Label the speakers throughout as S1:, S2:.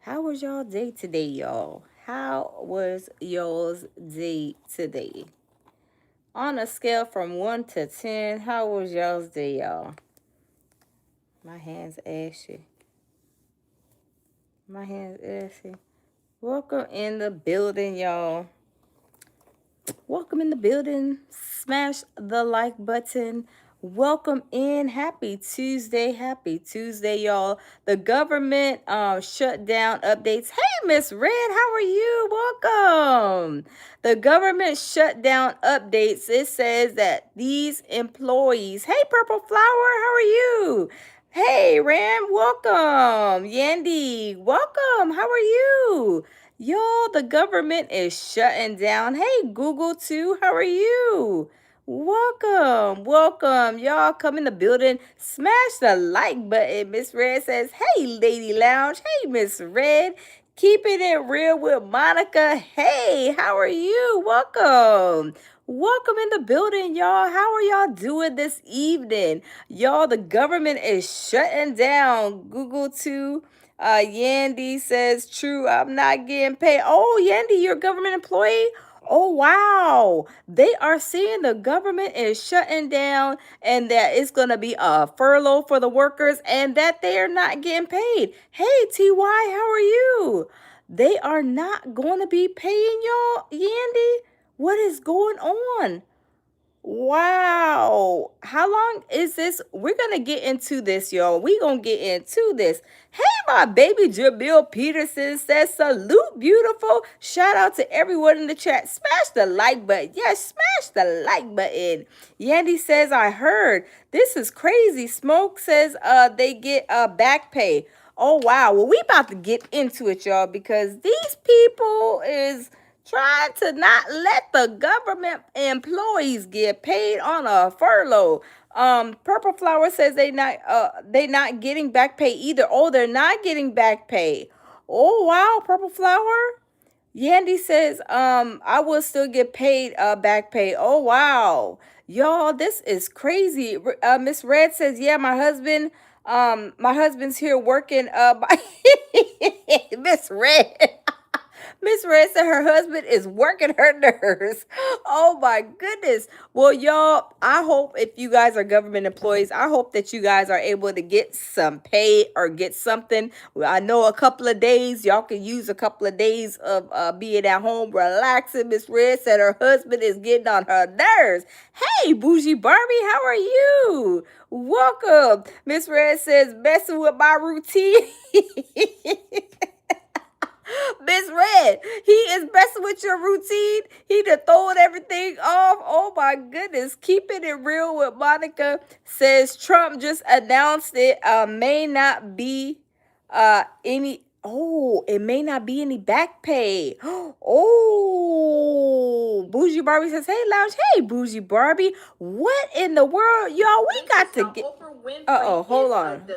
S1: How was y'all day today, y'all? How was y'all's day today? On a scale from 1 to 10, how was y'all's day, y'all? My hand's ashy. My hand's ashy. Welcome in the building, y'all. Welcome in the building. Smash the like button. Welcome in. Happy Tuesday. Happy Tuesday, y'all. The government shutdown updates. Hey, Miss Red, how are you? Welcome. The government shutdown updates. It says that these employees. Hey, Purple Flower, how are you? Hey, Ram, welcome. Yandy, welcome. How are you? Y'all, the government is shutting down. Hey, Google too. How are you? Welcome, welcome. Y'all come in the building. Smash the like button. Miss Red says, hey, Lady Lounge. Hey, Miss Red. Keeping it real with Monica. Hey, how are you? Welcome. Welcome in the building, y'all. How are y'all doing this evening? Y'all, the government is shutting down. Google too. Yandy says, true, I'm not getting paid. Oh, Yandy, you're a government employee? Oh, wow. They are saying the government is shutting down and that it's going to be a furlough for the workers and that they are not getting paid. Hey, TY, how are you? They are not going to be paying y'all, Yandy? What is going on? Wow. How long is this? We're going to get into this, y'all. We're going to get into this. Hey, my baby Jabil Peterson says, salute, beautiful. Shout out to everyone in the chat. Smash the like button. Yes, smash the like button. Yandy says, I heard. This is crazy. Smoke says they get back pay. Oh, wow. Well, we about to get into it, y'all, because these people is trying to not let the government employees get paid on a furlough. Purple Flower says they not getting back pay either. Oh, they're not getting back pay. Oh wow, Purple Flower. Yandy says, I will still get paid back pay. Oh wow. Y'all, this is crazy. Miss Red says, yeah, my husband's here working by Miss Red. Miss Red said her husband is working her nerves. Oh my goodness. Well, y'all, I hope if you guys are government employees, I hope that you guys are able to get some pay or get something. Well, I know a couple of days, y'all can use a couple of days of being at home relaxing. Miss Red said her husband is getting on her nerves. Hey, Bougie Barbie, how are you? Welcome. Miss Red says, messing with my routine. Miss Red, he is messing with your routine. He done throwing everything off. Oh my goodness. Keeping it real with Monica says Trump just announced it may not be any. Oh, it may not be any back pay. Oh, Bougie Barbie says, hey, Lounge. Hey, Bougie Barbie. What in the world? Y'all, we got to get. Uh-oh, hold on.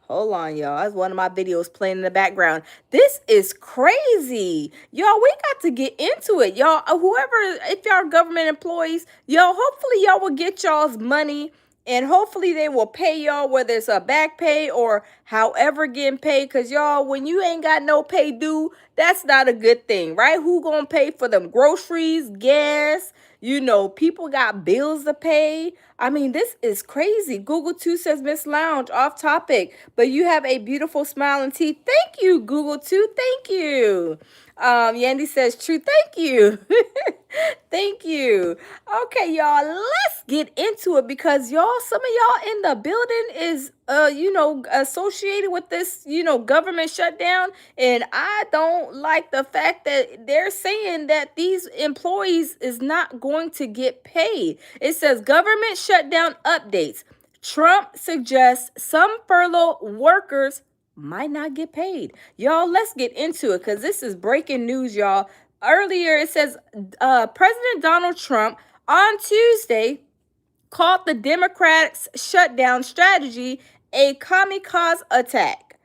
S1: Hold on, y'all. That's one of my videos playing in the background. This is crazy. Y'all, we got to get into it. Y'all, whoever, if y'all are government employees, y'all, hopefully y'all will get y'all's money and hopefully they will pay y'all, whether it's a back pay or however getting paid. Because y'all, when you ain't got no pay due, that's not a good thing, right? Who gonna pay for them groceries, gas? You know, people got bills to pay. I mean, this is crazy. Google 2 says, Miss Lounge, off topic, but you have a beautiful smile and teeth. Thank you, Google 2. Thank you. Yandy says, true. Thank you. Thank you. Okay, y'all, let's get into it because y'all, some of y'all in the building is, associated with this, government shutdown. And I don't like the fact that they're saying that these employees is not going to get paid. It says government shutdown updates. Trump suggests some furlough workers might not get paid. Y'all, let's get into it because this is breaking news, y'all. Earlier, it says President Donald Trump on Tuesday called the Democrats' shutdown strategy a kamikaze attack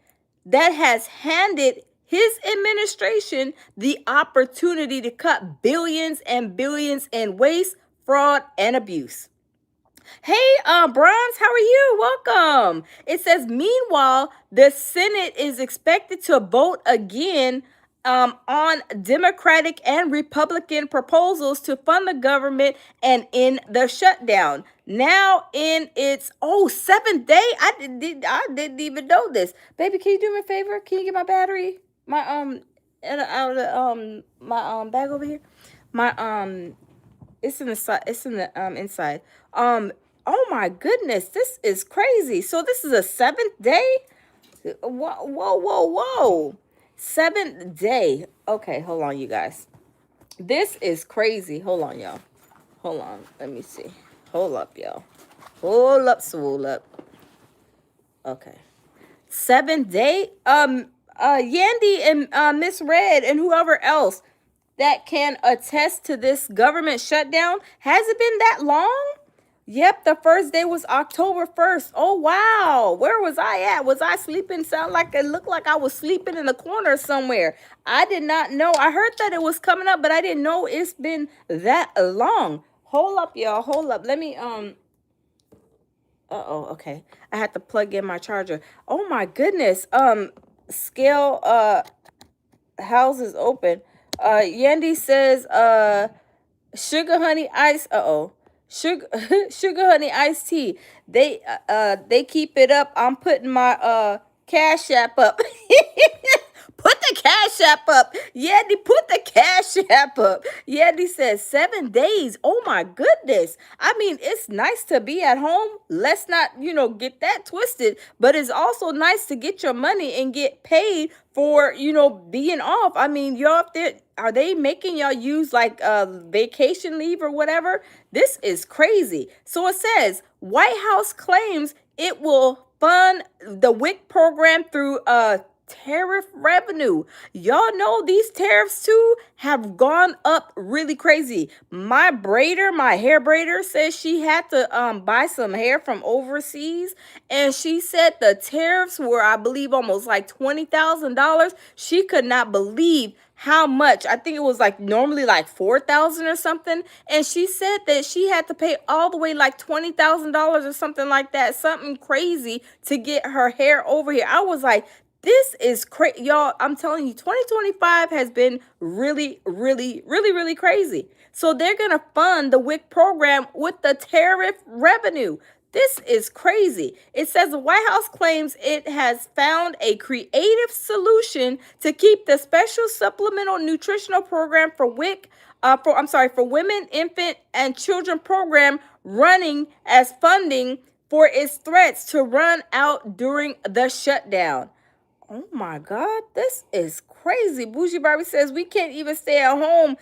S1: that has handed his administration the opportunity to cut billions and billions in waste, fraud, and abuse. Hey, Bronze, how are you? Welcome. It says, meanwhile, the Senate is expected to vote again on Democratic and Republican proposals to fund the government and end the shutdown. Now in its seventh day, I didn't even know this. Baby, can you do me a favor? Can you get my battery? My out of the my bag over here. My it's in the side. It's in the inside. Oh my goodness, this is crazy. So this is a seventh day. Whoa, whoa, whoa, whoa. Seventh day. Okay, hold on, you guys. This is crazy. Hold on, y'all. Hold on. Let me see. Hold up, y'all. Hold up, swole up. Okay. Seventh day. Yandy and Miss Red and whoever else that can attest to this government shutdown. Has it been that long? Yep, the first day was October 1st. Oh, wow. Where was I at? Was I sleeping? Sound like it looked like I was sleeping in the corner somewhere. I did not know. I heard that it was coming up, but I didn't know it's been that long. Hold up, y'all. Hold up. Let me, okay. I had to plug in my charger. Oh, my goodness. Scale, house is open. Yandy says, sugar honey ice. Sugar sugar honey iced tea. They keep it up. I'm putting my Cash App up. Put the Cash App up. Yandy, put the Cash App up. Yandy says 7 days. Oh my goodness. I mean, it's nice to be at home. Let's not, get that twisted. But it's also nice to get your money and get paid for, being off. I mean, y'all up there, are they making y'all use like vacation leave or whatever? This is crazy. So it says White House claims it will fund the WIC program through tariff revenue. Y'all know these tariffs too have gone up really crazy. My hair braider says she had to buy some hair from overseas, and she said the tariffs were, I believe, almost like $20,000. She could not believe how much. I think it was like normally like 4,000 or something, and she said that she had to pay all the way like $20,000 or something like that, something crazy, to get her hair over here. I was like, this is crazy, y'all. I'm telling you, 2025 has been really, really, really, really crazy. So they're going to fund the WIC program with the tariff revenue. This is crazy. It says the White House claims it has found a creative solution to keep the special supplemental nutritional program for for women, infant, and children program running as funding for its threats to run out during the shutdown. Oh my God, this is crazy. Bougie Barbie says we can't even stay at home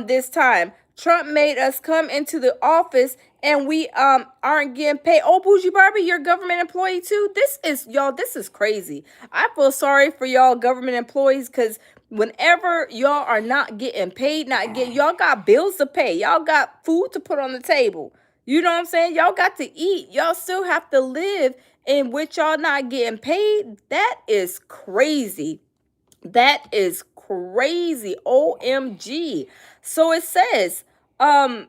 S1: this time. Trump made us come into the office and we aren't getting paid. Oh, Bougie Barbie, you're a government employee too? This is crazy. I feel sorry for y'all government employees, because whenever y'all are not getting paid, y'all got bills to pay. Y'all got food to put on the table. You know what I'm saying? Y'all got to eat. Y'all still have to live, in which y'all not getting paid. That is crazy. That is crazy. OMG. So it says, I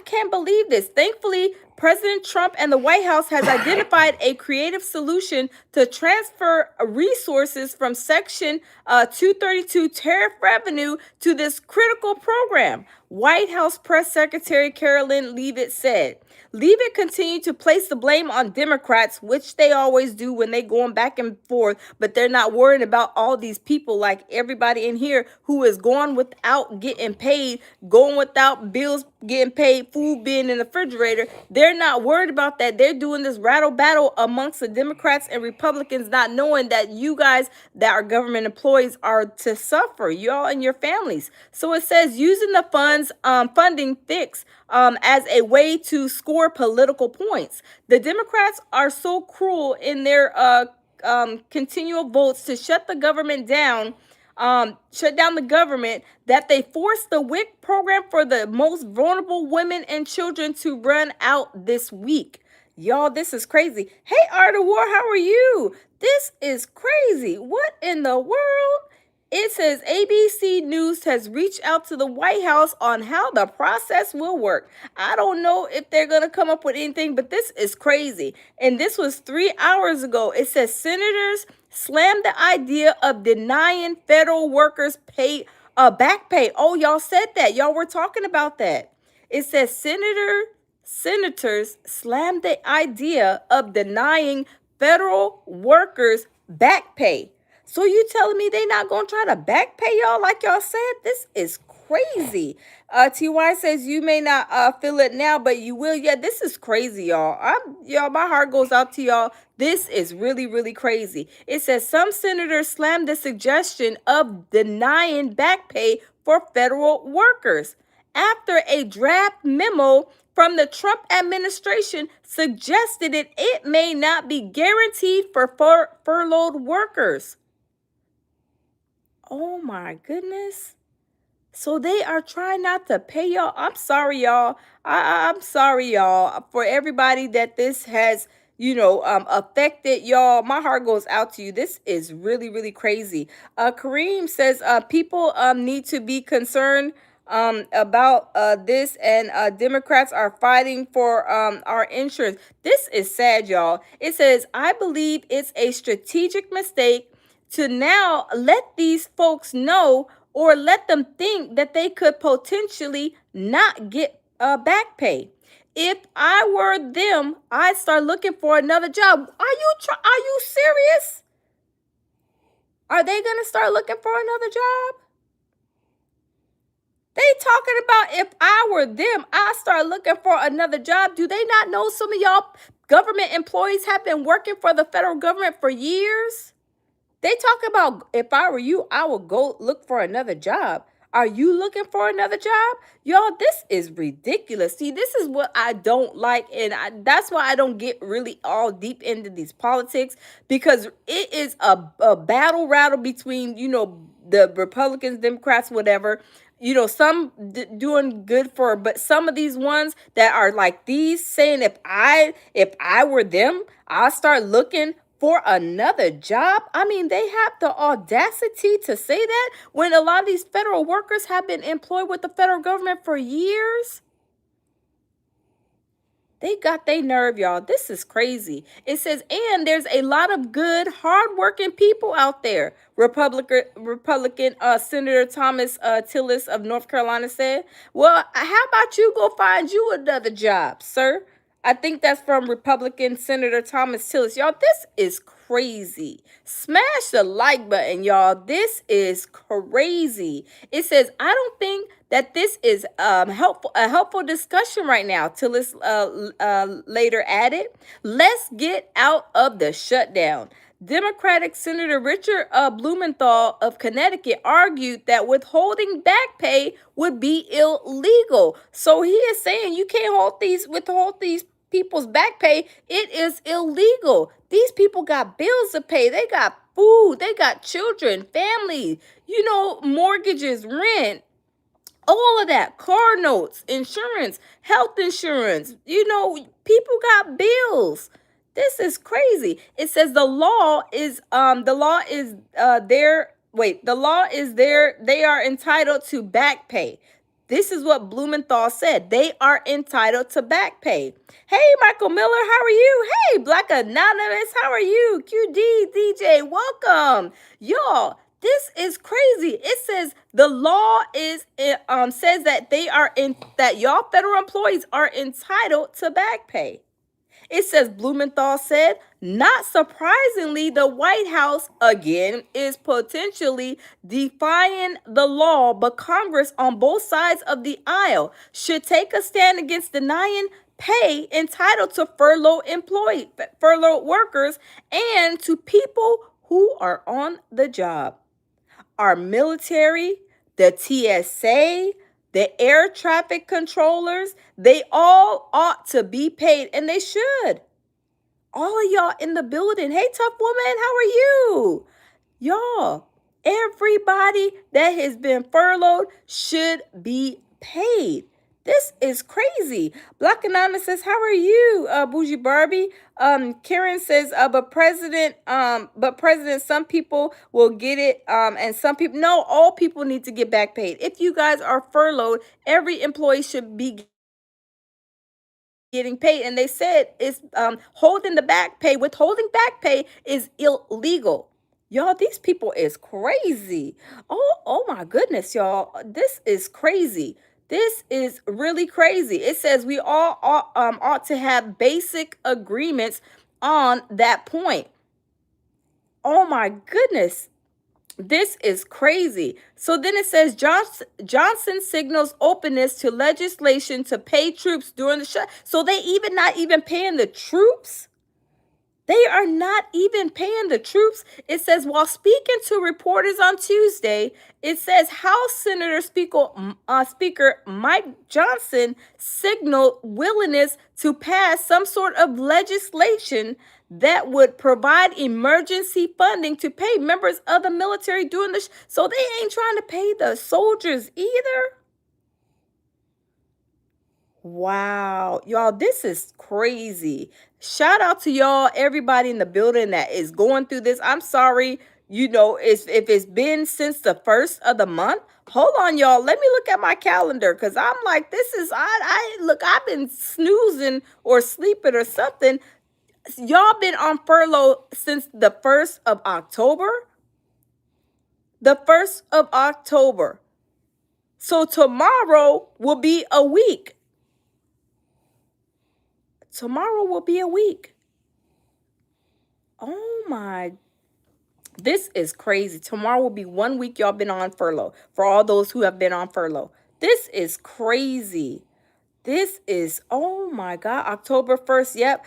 S1: can't believe this. Thankfully, President Trump and the White House has identified a creative solution to transfer resources from Section 232 tariff revenue to this critical program. White House Press Secretary Carolyn Leavitt said. Leavitt continued to place the blame on Democrats, which they always do when they going back and forth, but they're not worried about all these people like everybody in here who is going without getting paid, going without bills getting paid, food being in the refrigerator. They're not worried about that. They're doing this rattle battle amongst the Democrats and Republicans, not knowing that you guys that are government employees are to suffer, y'all and your families. So it says using the funding fix as a way to score political points. The Democrats are so cruel in their continual votes to shut the government down, shut down the government, that they forced the WIC program for the most vulnerable women and children to run out this week. Y'all, this is crazy. Hey, Art of War, how are you? This is crazy. What in the world? It says ABC News has reached out to the White House on how the process will work. I don't know if they're going to come up with anything, but this is crazy. And this was 3 hours ago. It says senators slammed the idea of denying federal workers back pay. Oh, y'all said that. Y'all were talking about that. It says senators slammed the idea of denying federal workers back pay. So you telling me they not gonna try to back pay y'all like y'all said? This is crazy. TY says you may not feel it now, but you will. Yeah, this is crazy, y'all. Y'all, my heart goes out to y'all. This is really, really crazy. It says some senators slammed the suggestion of denying back pay for federal workers after a draft memo from the Trump administration suggested it may not be guaranteed for furloughed workers. Oh my goodness. So they are trying not to pay y'all. I'm sorry, y'all. I'm sorry, y'all, for everybody that this has, affected y'all. My heart goes out to you. This is really, really crazy. Kareem says people need to be concerned about this, and Democrats are fighting for our insurance. This is sad, y'all. It says, I believe it's a strategic mistake to now let these folks know or let them think that they could potentially not get back pay. If I were them, I'd start looking for another job. Are you serious? Are they going to start looking for another job? They talking about if I were them, I start looking for another job. Do they not know some of y'all government employees have been working for the federal government for years? They talk about if I were you, I would go look for another job. Are you looking for another job? Y'all, this is ridiculous. See, this is what I don't like. And that's why I don't get really all deep into these politics, because it is a battle rattle between, the Republicans, Democrats, whatever. Some doing good but some of these ones that are like these saying if I were them, I'll start looking for another job. I mean, they have the audacity to say that when a lot of these federal workers have been employed with the federal government for years. They got their nerve, y'all. This is crazy. It says, and there's a lot of good, hardworking people out there. Republican Senator Thomas Tillis of North Carolina said, well, how about you go find you another job, sir? I think that's from Republican Senator Thomas Tillis. Y'all, this is crazy. Smash the like button, y'all. This is crazy. It says, I don't think that this is a helpful discussion right now. Tillis later added, let's get out of the shutdown. Democratic Senator Richard Blumenthal of Connecticut argued that withholding back pay would be illegal. So he is saying you can't withhold these people's back pay. It is illegal. These people got bills to pay. They got food. They got children, family, mortgages, rent. All of that, car notes, insurance, health insurance, people got bills. This is crazy. It says the law is there. They are entitled to back pay. This is what Blumenthal said. They are entitled to back pay. Hey, Michael Miller, how are you? Hey, Black Anonymous, how are you? QD, DJ, welcome. Y'all, this is crazy. It says the law says that y'all federal employees are entitled to back pay. It says Blumenthal said, not surprisingly, the White House, again, is potentially defying the law, but Congress on both sides of the aisle should take a stand against denying pay entitled to furloughed workers and to people who are on the job. Our military, the TSA, the air traffic controllers, they all ought to be paid, and they should. All of y'all in the building. Hey, tough woman, how are you? Y'all, everybody that has been furloughed should be paid. This is crazy. Black Anonymous says, "How are you, Bougie Barbie?" Karen says, but President, some people will get it, and some people, no, all people need to get back paid. If you guys are furloughed, every employee should be getting paid. And they said it's holding the back pay, withholding back pay is illegal. Y'all, these people is crazy. Oh my goodness, y'all. This is crazy. This is really crazy. It says we all ought to have basic agreements on that point. Oh my goodness. This is crazy. So then it says Johnson signals openness to legislation to pay troops during the shut. So they even not even paying the troops. They are not even paying the troops. It says, while speaking to reporters on Tuesday, it says House Speaker Mike Johnson signaled willingness to pass some sort of legislation that would provide emergency funding to pay members of the military during the so they ain't trying to pay the soldiers either. Wow, y'all, this is crazy. Shout out to y'all, everybody in the building that is going through this. I'm sorry, if it's been since the first of the month. Hold on, y'all. Let me look at my calendar because I'm like, this is I look, I've been snoozing or sleeping or something. Y'all been on furlough since the 1st of October. The 1st of October. So tomorrow will be a week. Tomorrow will be a week. Oh my, this is crazy. Tomorrow will be 1 week y'all been on furlough. For all those who have been on furlough. This is crazy. This is, oh my God, October 1st. Yep.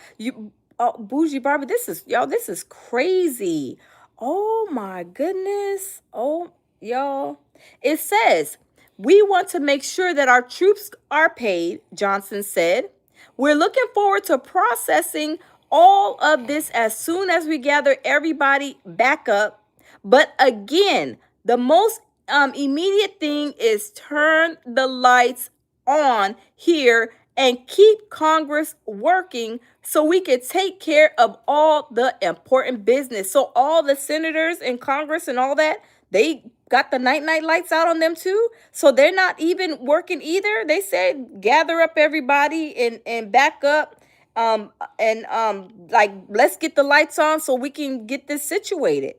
S1: Bougie Barbie, this is crazy. Oh my goodness. Oh, y'all. It says, we want to make sure that our troops are paid, Johnson said. We're looking forward to processing all of this as soon as we gather everybody back up. But again, the most immediate thing is turn the lights on here and keep Congress working so we can take care of all the important business. So all the senators in Congress and all that, they got the night lights out on them too. So they're not even working either. They said gather up everybody and back up like let's get the lights on so we can get this situated.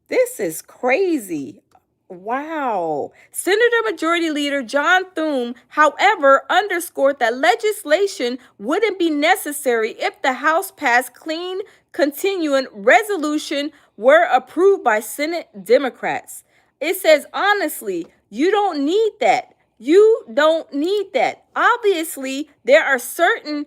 S1: This is crazy. Wow. Senator Majority Leader John Thune, however, underscored that legislation wouldn't be necessary if the House passed clean continuing resolution were approved by Senate Democrats. It says, honestly, you don't need that. You don't need that. Obviously, there are certain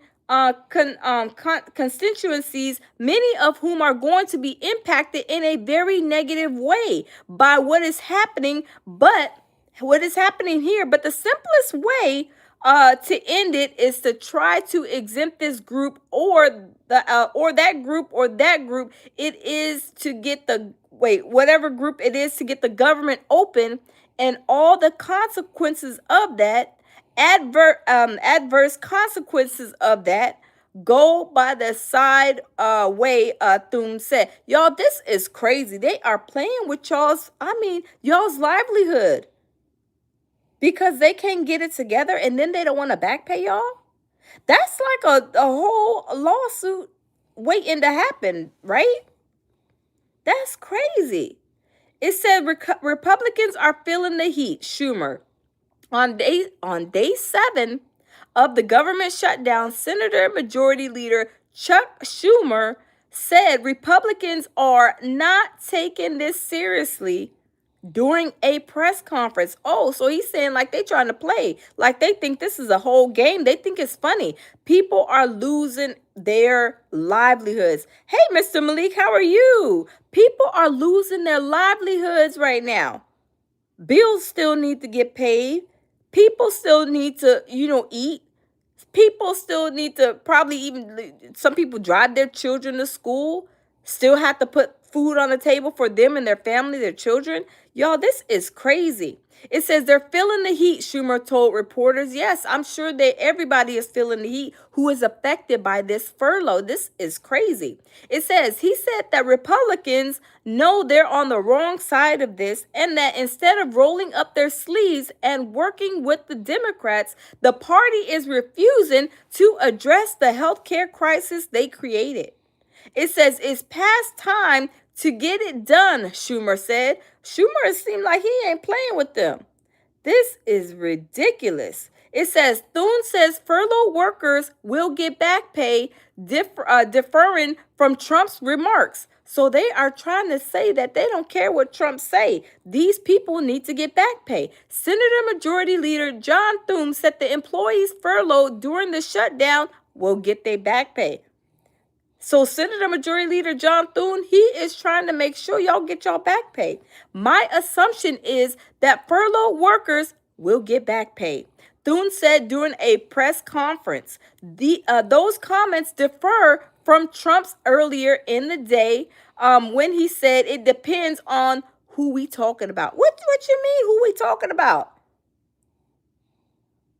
S1: constituencies, many of whom are going to be impacted in a very negative way by what is happening. But what is happening here? But the simplest way to end it is to try to exempt this group or that group. It is to get whatever group it is to get the government open and all the consequences of that. Adverse consequences of that go by the side way, Thune said. Y'all, this is crazy. They are playing with y'all's livelihood because they can't get it together and then they don't want to back pay y'all. That's like a whole lawsuit waiting to happen, right? That's crazy. It said Republicans are feeling the heat, Schumer. On day 7 of the government shutdown, Senator Majority Leader Chuck Schumer said Republicans are not taking this seriously during a press conference. Oh, so he's saying like they trying to play, like they think this is a whole game. They think it's funny. People are losing their livelihoods. Hey, Mr. Malik, how are you? People are losing their livelihoods right now. Bills still need to get paid. People still need to, eat. People still need to probably even, some people drive their children to school. still have to put food on the table for them and their family, their children. Y'all, this is crazy. It says they're feeling the heat, Schumer told reporters. Yes, I'm sure that everybody is feeling the heat who is affected by this furlough. This is crazy. It says he said that Republicans know they're on the wrong side of this and that instead of rolling up their sleeves and working with the Democrats, the party is refusing to address the healthcare crisis they created. It says it's past time to get it done, Schumer said. Schumer seemed like he ain't playing with them. This is ridiculous. It says Thune says furloughed workers will get back pay, deferring from Trump's remarks. So they are trying to say that they don't care what Trump say. These people need to get back pay. Senator Majority Leader John Thune said the employees furloughed during the shutdown will get their back pay. So Senator Majority Leader John Thune, he is trying to make sure y'all get y'all back pay. My assumption is that furloughed workers will get back pay. Thune said during a press conference, those comments differ from Trump's earlier in the day when he said it depends on who we talking about. What you mean, who we talking about?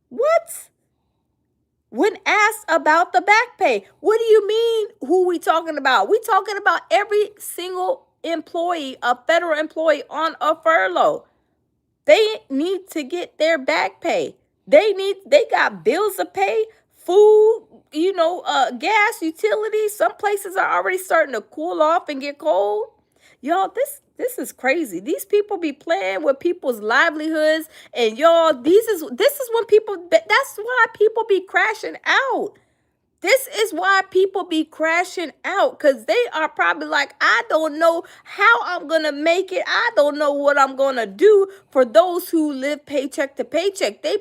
S1: What? When asked about the back pay, what do you mean, who we talking about? We talking about every single employee, a federal employee on a furlough. They need to get their back pay. They got bills to pay, food, gas, utilities. Some places are already starting to cool off and get cold. Y'all, this is crazy. These people be playing with people's livelihoods, and y'all, this is when that's why people be crashing out. This is why people be crashing out, because they are probably like, I don't know how I'm going to make it. I don't know what I'm going to do. For those who live paycheck to paycheck, they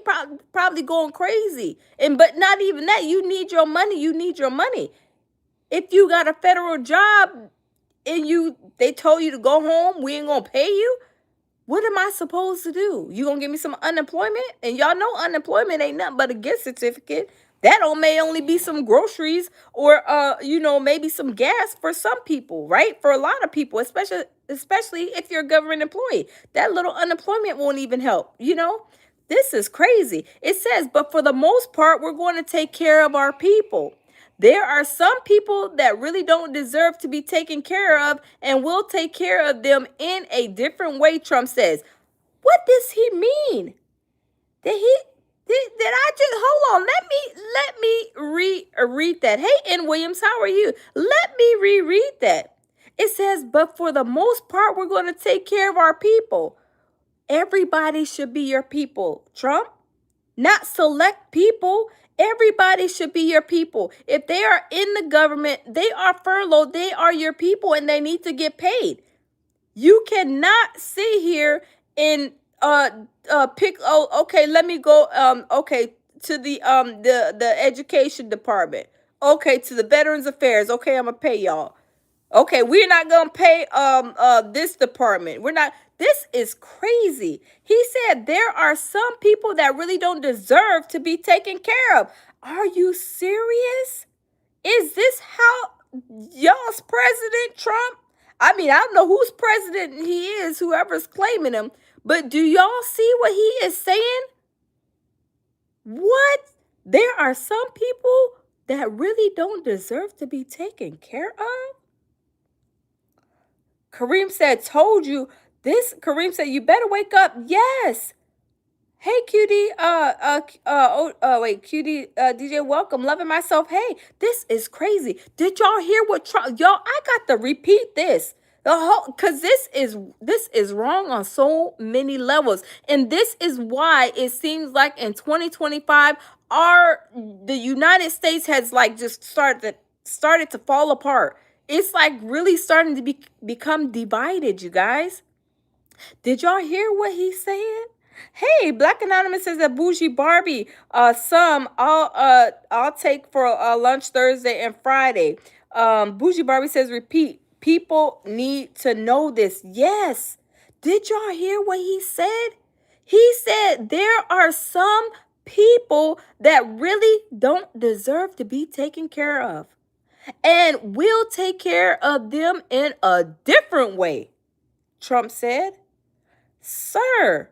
S1: probably going crazy. But not even that. You need your money. You need your money. If you got a federal job and they told you to go home, we ain't going to pay you. What am I supposed to do? You gonna give me some unemployment? And y'all know unemployment ain't nothing but a gift certificate. That may only be some groceries or maybe some gas for some people, right? For a lot of people, especially if you're a government employee. That little unemployment won't even help, This is crazy. It says, but for the most part, we're going to take care of our people. There are some people that really don't deserve to be taken care of, and we'll take care of them in a different way, Trump says. What does he mean? Did I just hold on? Let me read that. Hey, N. Williams, how are you? Let me reread that. It says, but for the most part, we're going to take care of our people. Everybody should be your people, Trump. Not select people. Everybody should be your people. If they are in the government, they are furloughed, they are your people, and they need to get paid. You cannot sit here and pick, okay, let me go to the education department. Okay, to the Veterans Affairs. Okay, I'm gonna pay y'all. Okay, we're not gonna pay this department. We're not. This is crazy. He said there are some people that really don't deserve to be taken care of. Are you serious? Is this how y'all's President Trump? I mean, I don't know whose president he is, whoever's claiming him, but do y'all see what he is saying? What? There are some people that really don't deserve to be taken care of? Kareem said, told you this. Kareem said, you better wake up. Yes. Hey, QD, QD, DJ, welcome. Loving myself. Hey, this is crazy. Did y'all hear what Trump, y'all, I got to repeat this. Because this is wrong on so many levels. And this is why it seems like in 2025, the United States has like just started to fall apart. It's like really starting to become divided, you guys. Did y'all hear what he said? Hey, Black Anonymous says that Bougie Barbie, I'll take for lunch Thursday and Friday. Bougie Barbie says, repeat, people need to know this. Yes. Did y'all hear what he said? He said there are some people that really don't deserve to be taken care of. and we'll take care of them in a different way, Trump said. Sir,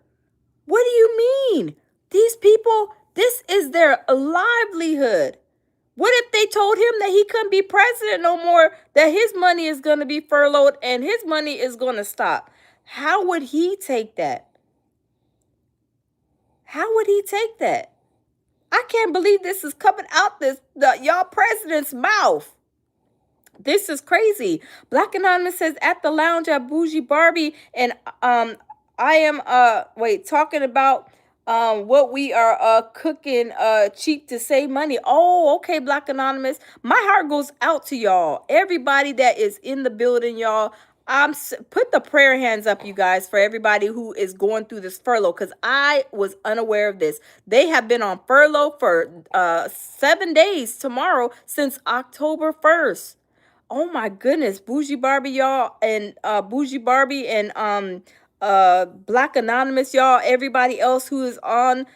S1: what do you mean? These people, this is their livelihood. What if they told him that he couldn't be president no more, that his money is going to be furloughed and his money is going to stop? How would he take that? How would he take that? I can't believe this is coming out y'all president's mouth. This is crazy. Black Anonymous says at the lounge at Bougie Barbie, and I am talking about what we are cooking cheap to save money. Oh, okay, Black Anonymous. My heart goes out to y'all. Everybody that is in the building, y'all. Put the prayer hands up, you guys, for everybody who is going through this furlough, because I was unaware of this. They have been on furlough for 7 days tomorrow since October 1st. Oh my goodness, Bougie Barbie, y'all, and Bougie Barbie and Black Anonymous, y'all, everybody else who is on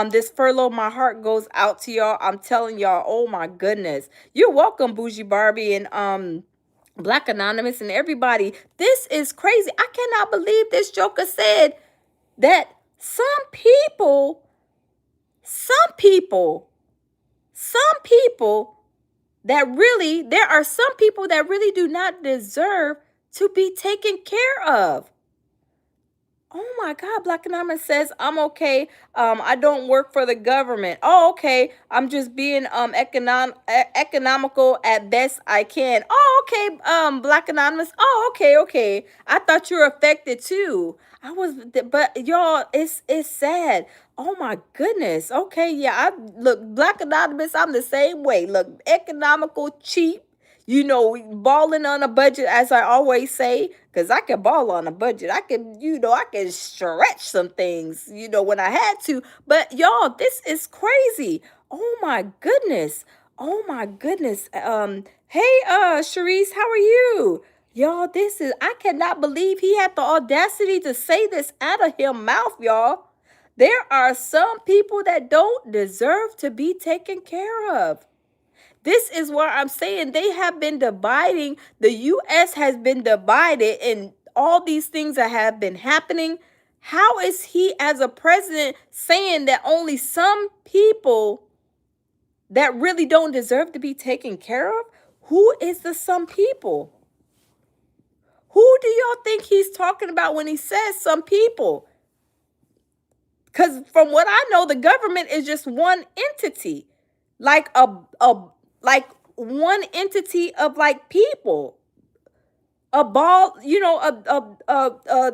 S1: this furlough, my heart goes out to y'all. I'm telling y'all, oh my goodness. You're welcome, Bougie Barbie and Black Anonymous and everybody. This is crazy. I cannot believe this joker said that some people that really, there are some people that really do not deserve to be taken care of. Oh my God, Black Anonymous says, I'm okay. I don't work for the government. Oh, okay. I'm just being economical at best I can. Oh, okay, Black Anonymous. Oh, okay. I thought you were affected too. But y'all, it's sad. Oh my goodness. Okay, yeah. Look, Black Anonymous, I'm the same way. Look, economical, cheap. Balling on a budget, as I always say, because I can ball on a budget. I can stretch some things, when I had to. But y'all, this is crazy. Oh my goodness. Hey, Sharice, how are you? Y'all, I cannot believe he had the audacity to say this out of his mouth, y'all. There are some people that don't deserve to be taken care of. This is where I'm saying they have been dividing. The U.S. has been divided and all these things that have been happening. How is he, as a president, saying that only some people that really don't deserve to be taken care of? Who is the some people? Who do y'all think he's talking about when he says some people? Because from what I know, the government is just one entity, like like one entity of like people, a ball, a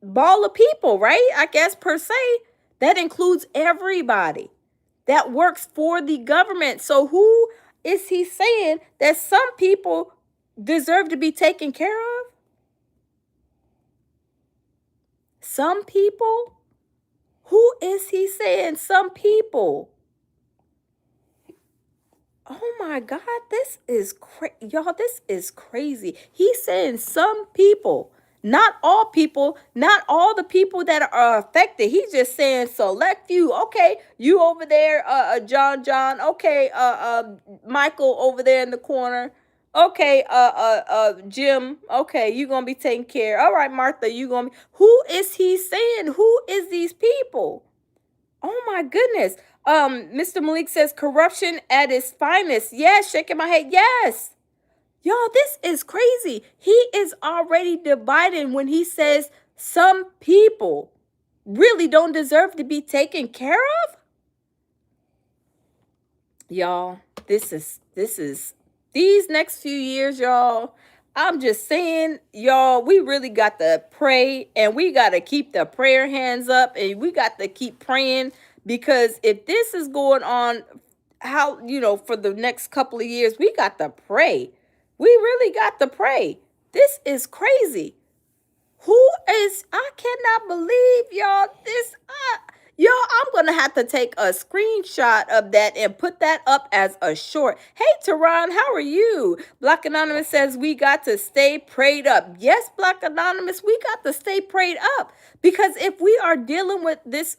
S1: ball of people, right? I guess per se, that includes everybody that works for the government. So who is he saying that some people deserve to be taken care of? Some people? Who is he saying some people? Oh my God, this is y'all, this is crazy. He's saying some people, not all people, not all the people that are affected. He's just saying select few. Okay, you over there, John. Okay, Michael over there in the corner. Okay, Jim. Okay, you gonna be taken care. All right, Martha, you gonna be. Who is he saying? Who is these people? Oh my goodness. Mr. Malik says corruption at its finest. Yes, shaking my head. Yes. Y'all, this is crazy. He is already dividing when he says some people really don't deserve to be taken care of. Y'all, this is these next few years, y'all. I'm just saying, y'all, we really got to pray and we got to keep the prayer hands up and we got to keep praying, because if this is going on, for the next couple of years, we got to pray. We really got to pray. This is crazy. I cannot believe, y'all, Yo, I'm going to have to take a screenshot of that and put that up as a short. Hey, Tehran, how are you? Black Anonymous says we got to stay prayed up. Yes, Black Anonymous, we got to stay prayed up. Because if we are dealing with this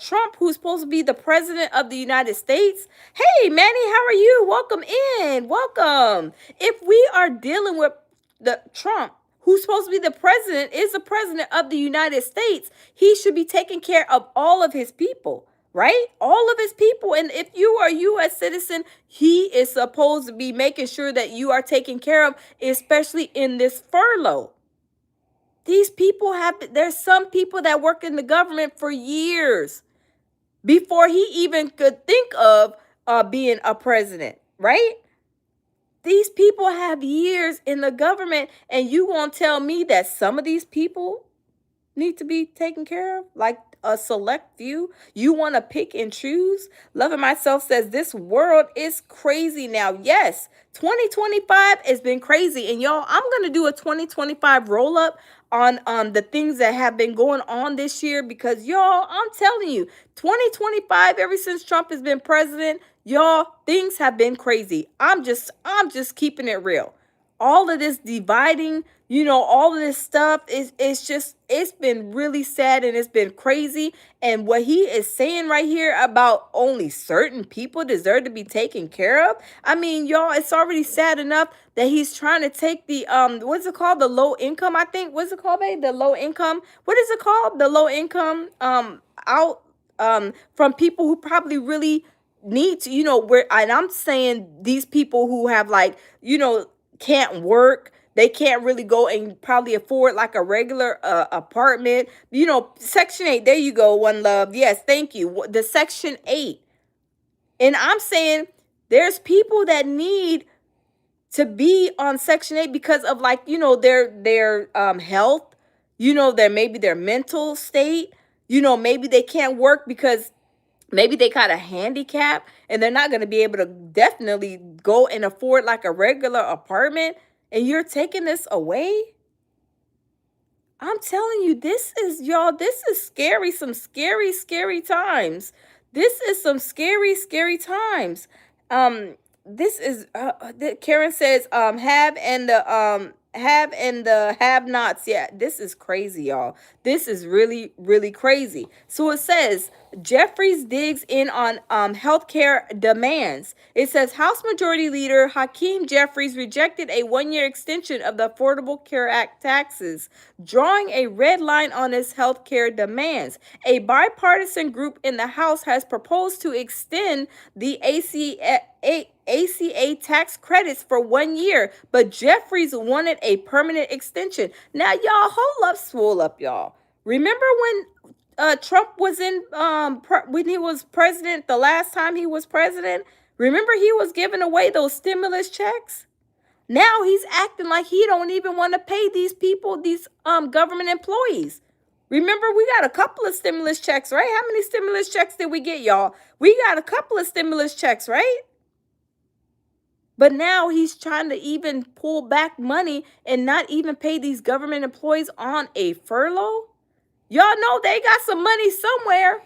S1: Trump, who's supposed to be the president of the United States. Hey, Manny, how are you? Welcome in. Welcome. If we are dealing with the Trump, who's supposed to be the president, is the president of the United States, he should be taking care of all of his people, right? All of his people. And if you are a U.S. citizen, he is supposed to be making sure that you are taken care of, especially in this furlough. These people there's some people that work in the government for years before he even could think of being a president, right? These people have years in the government, and you won't tell me that some of these people need to be taken care of, like a select few? You want to pick and choose? Loving Myself says this world is crazy now. Yes, 2025 has been crazy. And y'all, I'm going to do a 2025 roll up on the things that have been going on this year, because y'all, I'm telling you, 2025, ever since Trump has been president, y'all, things have been crazy. I'm just keeping it real. All of this dividing, all of this stuff it's been really sad, and it's been crazy. And what he is saying right here about only certain people deserve to be taken care of. I mean, y'all, it's already sad enough that he's trying to take the what's it called? The low income, I think. What's it called, babe? The low income. What is it called? The low income out from people who probably really need to, and I'm saying these people who have, like, can't work. They can't really go and probably afford like a regular apartment. Section 8. There you go, One Love. Yes, thank you. The Section 8. And I'm saying there's people that need to be on Section 8 because of, like, their health, maybe their mental state, maybe they can't work because maybe they got a handicap and they're not going to be able to definitely go and afford like a regular apartment, and you're taking this away? I'm telling you, this is scary. Some scary, scary times. This is some scary, scary times. This is Karen says have and the have nots. Yeah, this is crazy, y'all. This is really, really crazy. So it says Jeffries digs in on healthcare demands. It says House Majority Leader Hakeem Jeffries rejected a 1-year extension of the Affordable Care Act taxes, drawing a red line on his healthcare demands. A bipartisan group in the House has proposed to extend the ACA tax credits for 1 year, but Jeffries wanted a permanent extension. Now, y'all, hold up, swole up, y'all. Remember when Trump was when he was president, the last time he was president? Remember he was giving away those stimulus checks? Now he's acting like he don't even want to pay these people, these government employees. Remember, we got a couple of stimulus checks, right? How many stimulus checks did we get, y'all? We got a couple of stimulus checks, right? But now he's trying to even pull back money and not even pay these government employees on a furlough. Y'all know they got some money somewhere.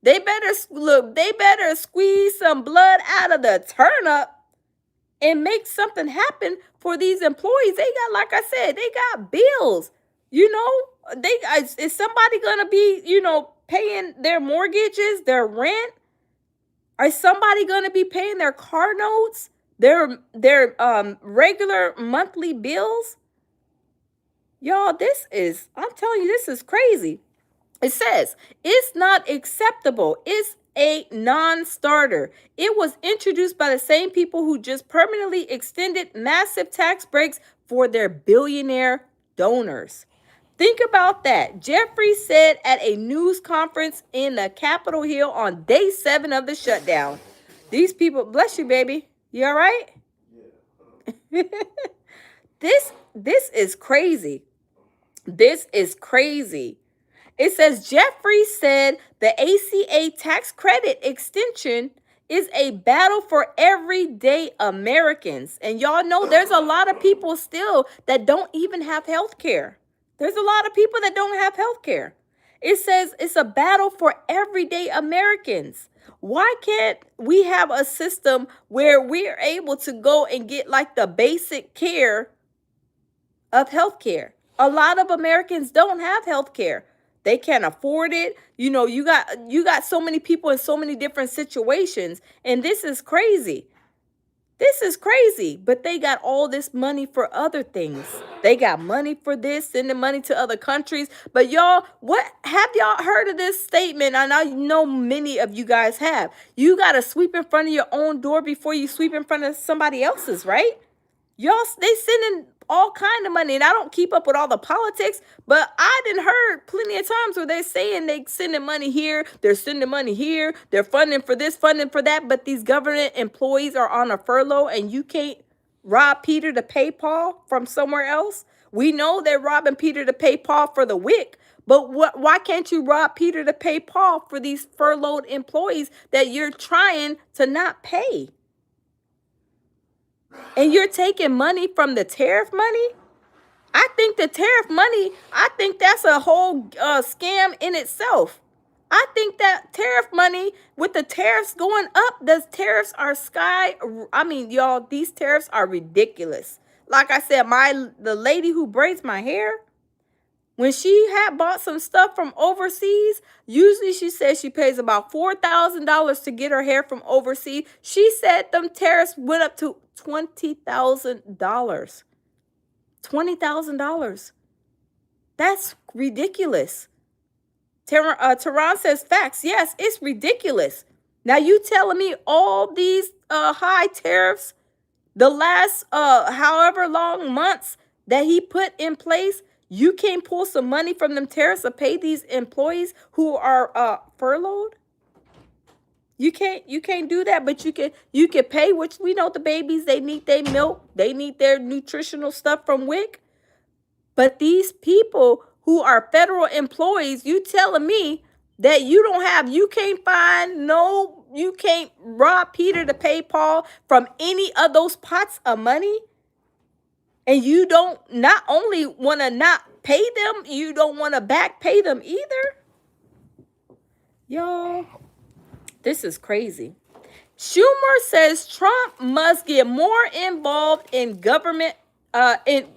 S1: They better squeeze some blood out of the turnip and make something happen for these employees. They got, like I said, they got bills. Is somebody gonna be, paying their mortgages, their rent? Is somebody gonna be paying their car notes, their regular monthly bills? Y'all, I'm telling you, this is crazy. It says, it's not acceptable. It's a non-starter. It was introduced by the same people who just permanently extended massive tax breaks for their billionaire donors. Think about that. Jeffrey said at a news conference in the Capitol Hill on day 7 of the shutdown. These people, bless you, baby. You all right? Yeah. This is crazy. This is crazy. It says Jeffrey said the ACA tax credit extension is a battle for everyday Americans. And y'all know there's a lot of people still that don't even have health care. There's a lot of people that don't have health care. It says it's a battle for everyday Americans. Why can't we have a system where we're able to go and get like the basic care of healthcare? A lot of Americans don't have healthcare. They can't afford it. You got so many people in so many different situations, and this is crazy. This is crazy, but they got all this money for other things. They got money for this, sending money to other countries. But y'all, what have y'all heard of this statement? And I know many of you guys have. You got to sweep in front of your own door before you sweep in front of somebody else's, right? Y'all, they sending all kind of money, and I don't keep up with all the politics, but I done heard plenty of times where they're saying they sending money here, they're sending money here, they're funding for this, funding for that, but these government employees are on a furlough, and you can't rob Peter to pay Paul from somewhere else. We know they're robbing Peter to pay Paul for the WIC, but why can't you rob Peter to pay Paul for these furloughed employees that you're trying to not pay? And you're taking money from the tariff money? I think the tariff money, I think that's a whole scam in itself. I think that tariff money, with the tariffs going up, the tariffs are y'all, these tariffs are ridiculous. Like I said, the lady who braids my hair, when she had bought some stuff from overseas, usually she says she pays about $4,000 to get her hair from overseas. She said them tariffs went up to $20,000. $20,000. That's ridiculous. Tehran says facts. Yes, it's ridiculous. Now you telling me all these high tariffs, the last however long months that he put in place, you can't pull some money from them tariffs to pay these employees who are furloughed? You can't do that, but you can pay, which we know the babies, they need their milk, they need their nutritional stuff from WIC. But these people who are federal employees, you telling me that you can't rob Peter to pay Paul from any of those pots of money? And you don't not only want to not pay them, you don't want to back pay them either? Y'all, this is crazy. Schumer says Trump must get more involved in government,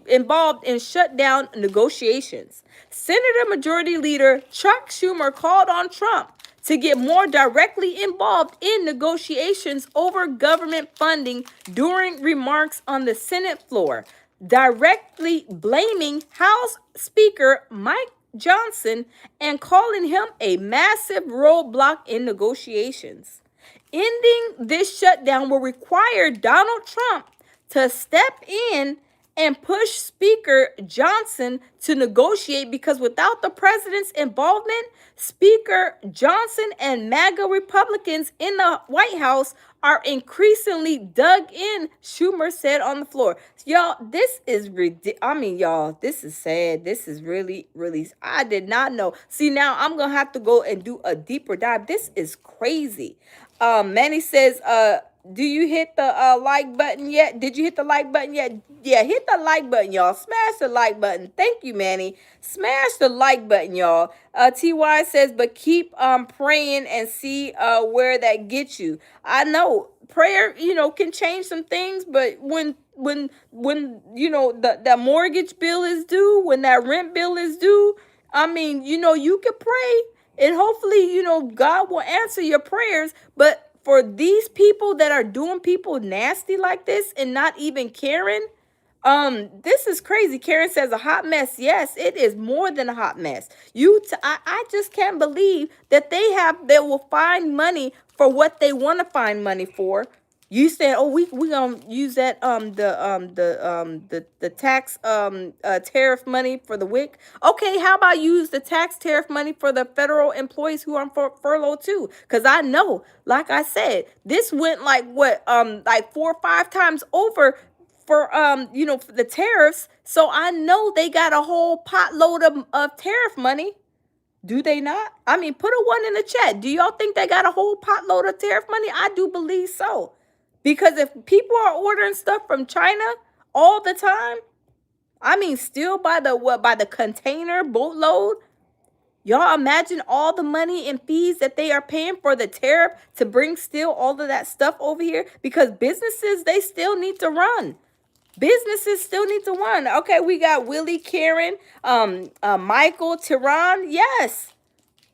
S1: involved in shutdown negotiations. Senator Majority Leader Chuck Schumer called on Trump to get more directly involved in negotiations over government funding during remarks on the Senate floor, directly blaming House Speaker Mike Johnson and calling him a massive roadblock in negotiations. Ending this shutdown will require Donald Trump to step in and push Speaker Johnson to negotiate, because without the president's involvement, Speaker Johnson and MAGA Republicans in the White House are increasingly dug in, Schumer said on the floor. Y'all, this is y'all, this is sad. This is really, really, I did not know. See, now I'm going to have to go and do a deeper dive. This is crazy. Manny says, do you hit the like button yet? Did you hit the like button yet? Yeah, hit the like button, y'all. Smash the like button. Thank you, Manny. Smash the like button, y'all. TY says, but keep praying and see where that gets you. I know prayer, can change some things, but when the mortgage bill is due, when that rent bill is due, you can pray. And hopefully, God will answer your prayers. But for these people that are doing people nasty like this and not even caring, this is crazy. Karen says a hot mess. Yes, it is more than a hot mess. I just can't believe that they will find money for what they want to find money for. You said, oh, we gonna use that the tax tariff money for the WIC. Okay, how about use the tax tariff money for the federal employees who are on furlough too? Because I know, like I said, this went like 4 or 5 times over for for the tariffs. So I know they got a whole potload of tariff money. Do they not? Put a 1 in the chat. Do y'all think they got a whole potload of tariff money? I do believe so. Because if people are ordering stuff from China all the time, still by the container boatload, Y'all imagine all the money and fees that they are paying for the tariff to bring still all of that stuff over here, because businesses, they still need to run. Businesses still need to run. Okay, we got Willie, Karen, Michael, Tehran. Yes.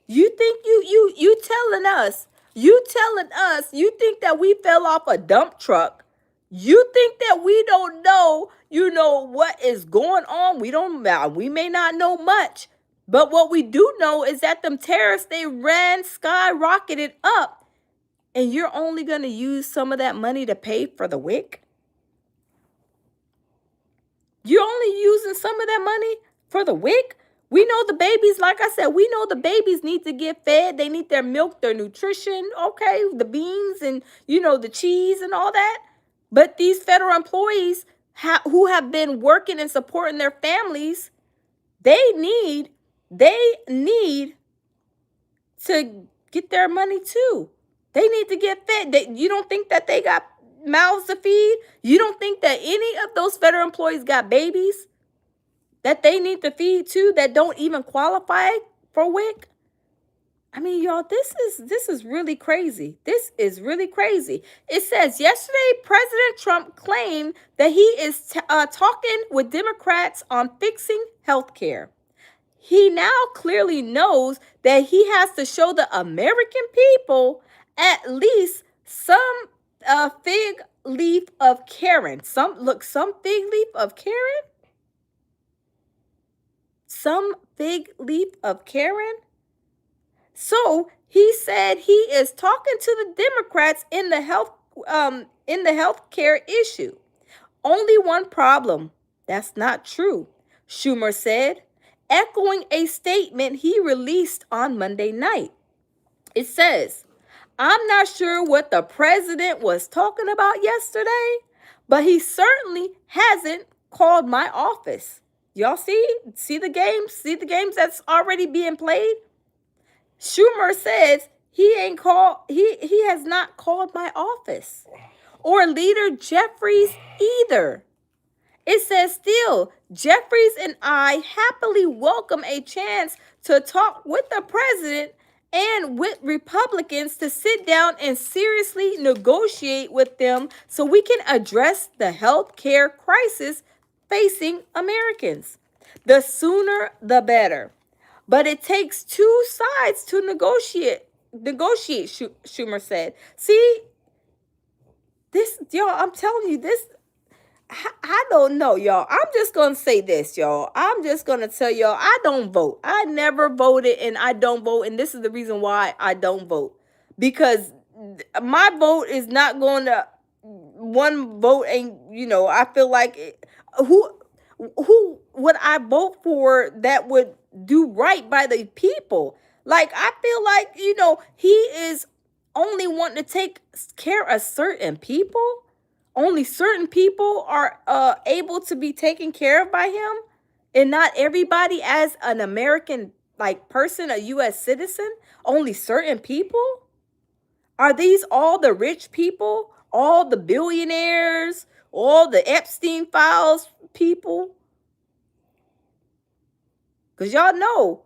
S1: You think you telling us you think that we fell off a dump truck? You think that we don't know, what is going on? We may not know much, but what we do know is that them tariffs, they skyrocketed up, and you're only going to use some of that money to pay for the WIC? You're only using some of that money for the WIC? We know the babies, like I said, we know the babies need to get fed. They need their milk, their nutrition, okay, the beans and, the cheese and all that. But these federal employees who have been working and supporting their families, they need to get their money too. They need to get fed. You don't think that they got mouths to feed? You don't think that any of those federal employees got babies that they need to feed too, that don't even qualify for WIC? I mean, y'all, this is really crazy. This is really crazy. It says yesterday, President Trump claimed that he is talking with Democrats on fixing health care. He now clearly knows that he has to show the American people at least some fig leaf of Karen. Some fig leaf of Karen? Some fig leaf of Karen? So he said he is talking to the Democrats in the health care issue. Only one problem. That's not true, Schumer said, echoing a statement he released on Monday night. It says, I'm not sure what the president was talking about yesterday, but he certainly hasn't called my office. Y'all see the games? See the games that's already being played? Schumer says he has not called my office, or Leader Jeffries either. It says still, Jeffries and I happily welcome a chance to talk with the president and with Republicans to sit down and seriously negotiate with them so we can address the health care crisis facing Americans. The sooner, the better. But it takes two sides to negotiate, Schumer said. See, y'all, I'm telling you, I don't know, y'all. I'm just going to say this, y'all. I'm just going to tell y'all, I don't vote. I never voted, and I don't vote. And this is the reason why I don't vote. Because my vote is not going to, one vote ain't, I feel like, who would I vote for that would do right by the people? Like, I feel like, he is only wanting to take care of certain people. Only certain people are able to be taken care of by him, and not everybody as an American person, a U.S. citizen. Only certain people. Are these all the rich people, all the billionaires, all the Epstein files people? Because y'all know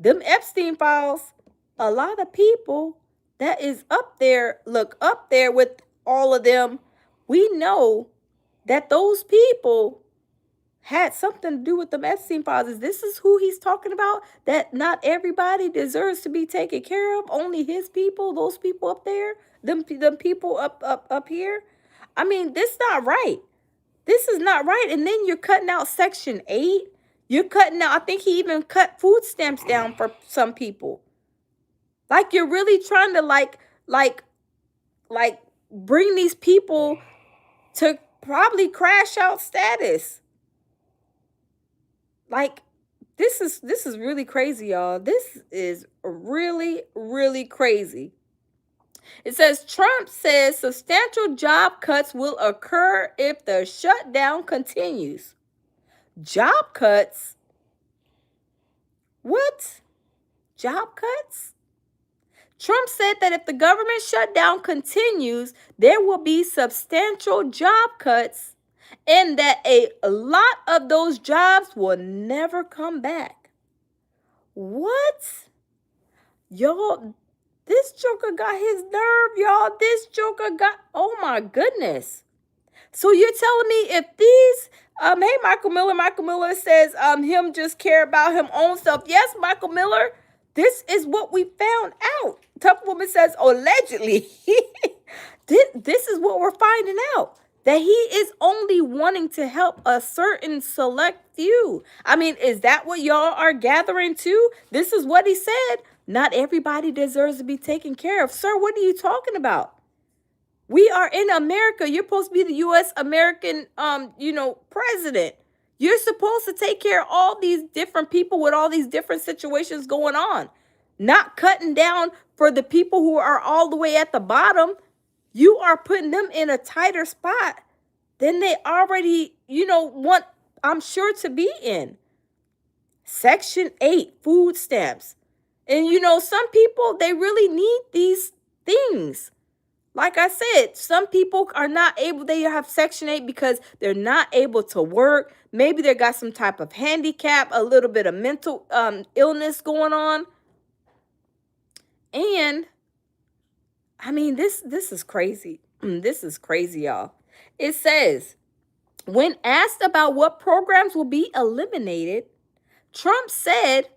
S1: them Epstein files, a lot of people that is up there, look up there with all of them. We know that those people had something to do with the Epstein files. This is who he's talking about, that not everybody deserves to be taken care of. Only his people, those people up there, them people up here. I mean, this is not right. This is not right. And then you're cutting out Section 8. You're cutting out, I think he even cut food stamps down for some people. Like, you're really trying to like bring these people to probably crash out status. Like, this is really crazy, y'all. This is really, really crazy. It says Trump says substantial job cuts will occur if the shutdown continues. Job cuts? What? Job cuts? Trump said that if the government shutdown continues, there will be substantial job cuts, and that a lot of those jobs will never come back. What? Y'all, this joker got his nerve, y'all. This joker got, oh my goodness. So you're telling me if these, hey, Michael Miller says, him just care about him own stuff. Yes, Michael Miller, this is what we found out. Tough Woman says, allegedly, this is what we're finding out. That he is only wanting to help a certain select few. I mean, is that what y'all are gathering too? This is what he said. Not everybody deserves to be taken care of. Sir, what are you talking about? We are in America. You're supposed to be the U.S. American, president. You're supposed to take care of all these different people with all these different situations going on. Not cutting down for the people who are all the way at the bottom. You are putting them in a tighter spot than they already, want, I'm sure, to be in. Section 8, food stamps. And, some people, they really need these things. Like I said, some people are not able, they have Section 8 because they're not able to work. Maybe they got some type of handicap, a little bit of mental illness going on. And, I mean, this is crazy. This is crazy, y'all. It says, when asked about what programs will be eliminated, Trump said,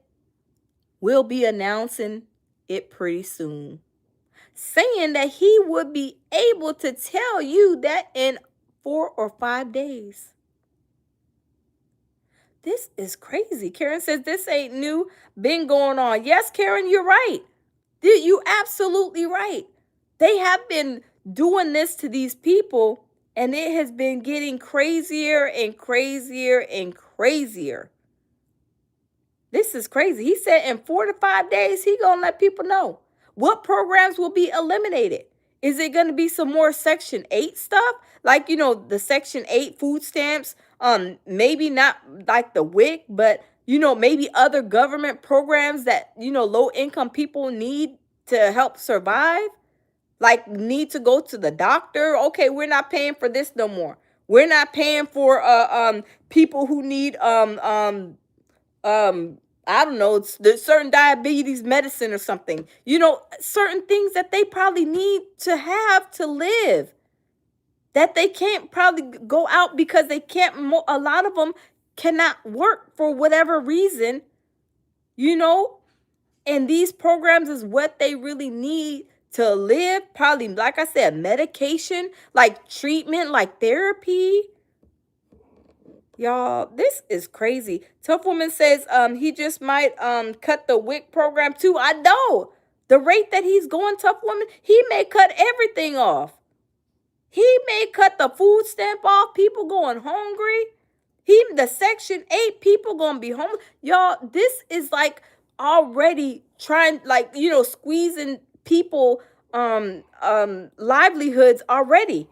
S1: we'll be announcing it pretty soon, saying that he would be able to tell you that in 4 or 5 days. This is crazy. Karen says this ain't new, been going on. Yes, Karen, you're right. You absolutely right. They have been doing this to these people, and it has been getting crazier and crazier and crazier. This is crazy. He said in 4 to 5 days, he gonna let people know what programs will be eliminated. Is it going to be some more Section 8 stuff? Like, the Section 8 food stamps, maybe not like the WIC, but, maybe other government programs that, low income people need to help survive. Like need to go to the doctor. Okay, we're not paying for this no more. We're not paying for people who need I don't know, there's certain diabetes medicine or something, certain things that they probably need to have to live, that they can't probably go out because they can't, a lot of them cannot work for whatever reason, and these programs is what they really need to live. Probably, like I said, medication, like treatment, like therapy. Y'all, this is crazy. Tough Woman says he just might cut the WIC program too. I know. The rate that he's going, Tough Woman, he may cut everything off. He may cut the food stamp off, people going hungry. The Section 8 people gonna be homeless. Y'all, this is like already trying, like, squeezing people livelihoods already.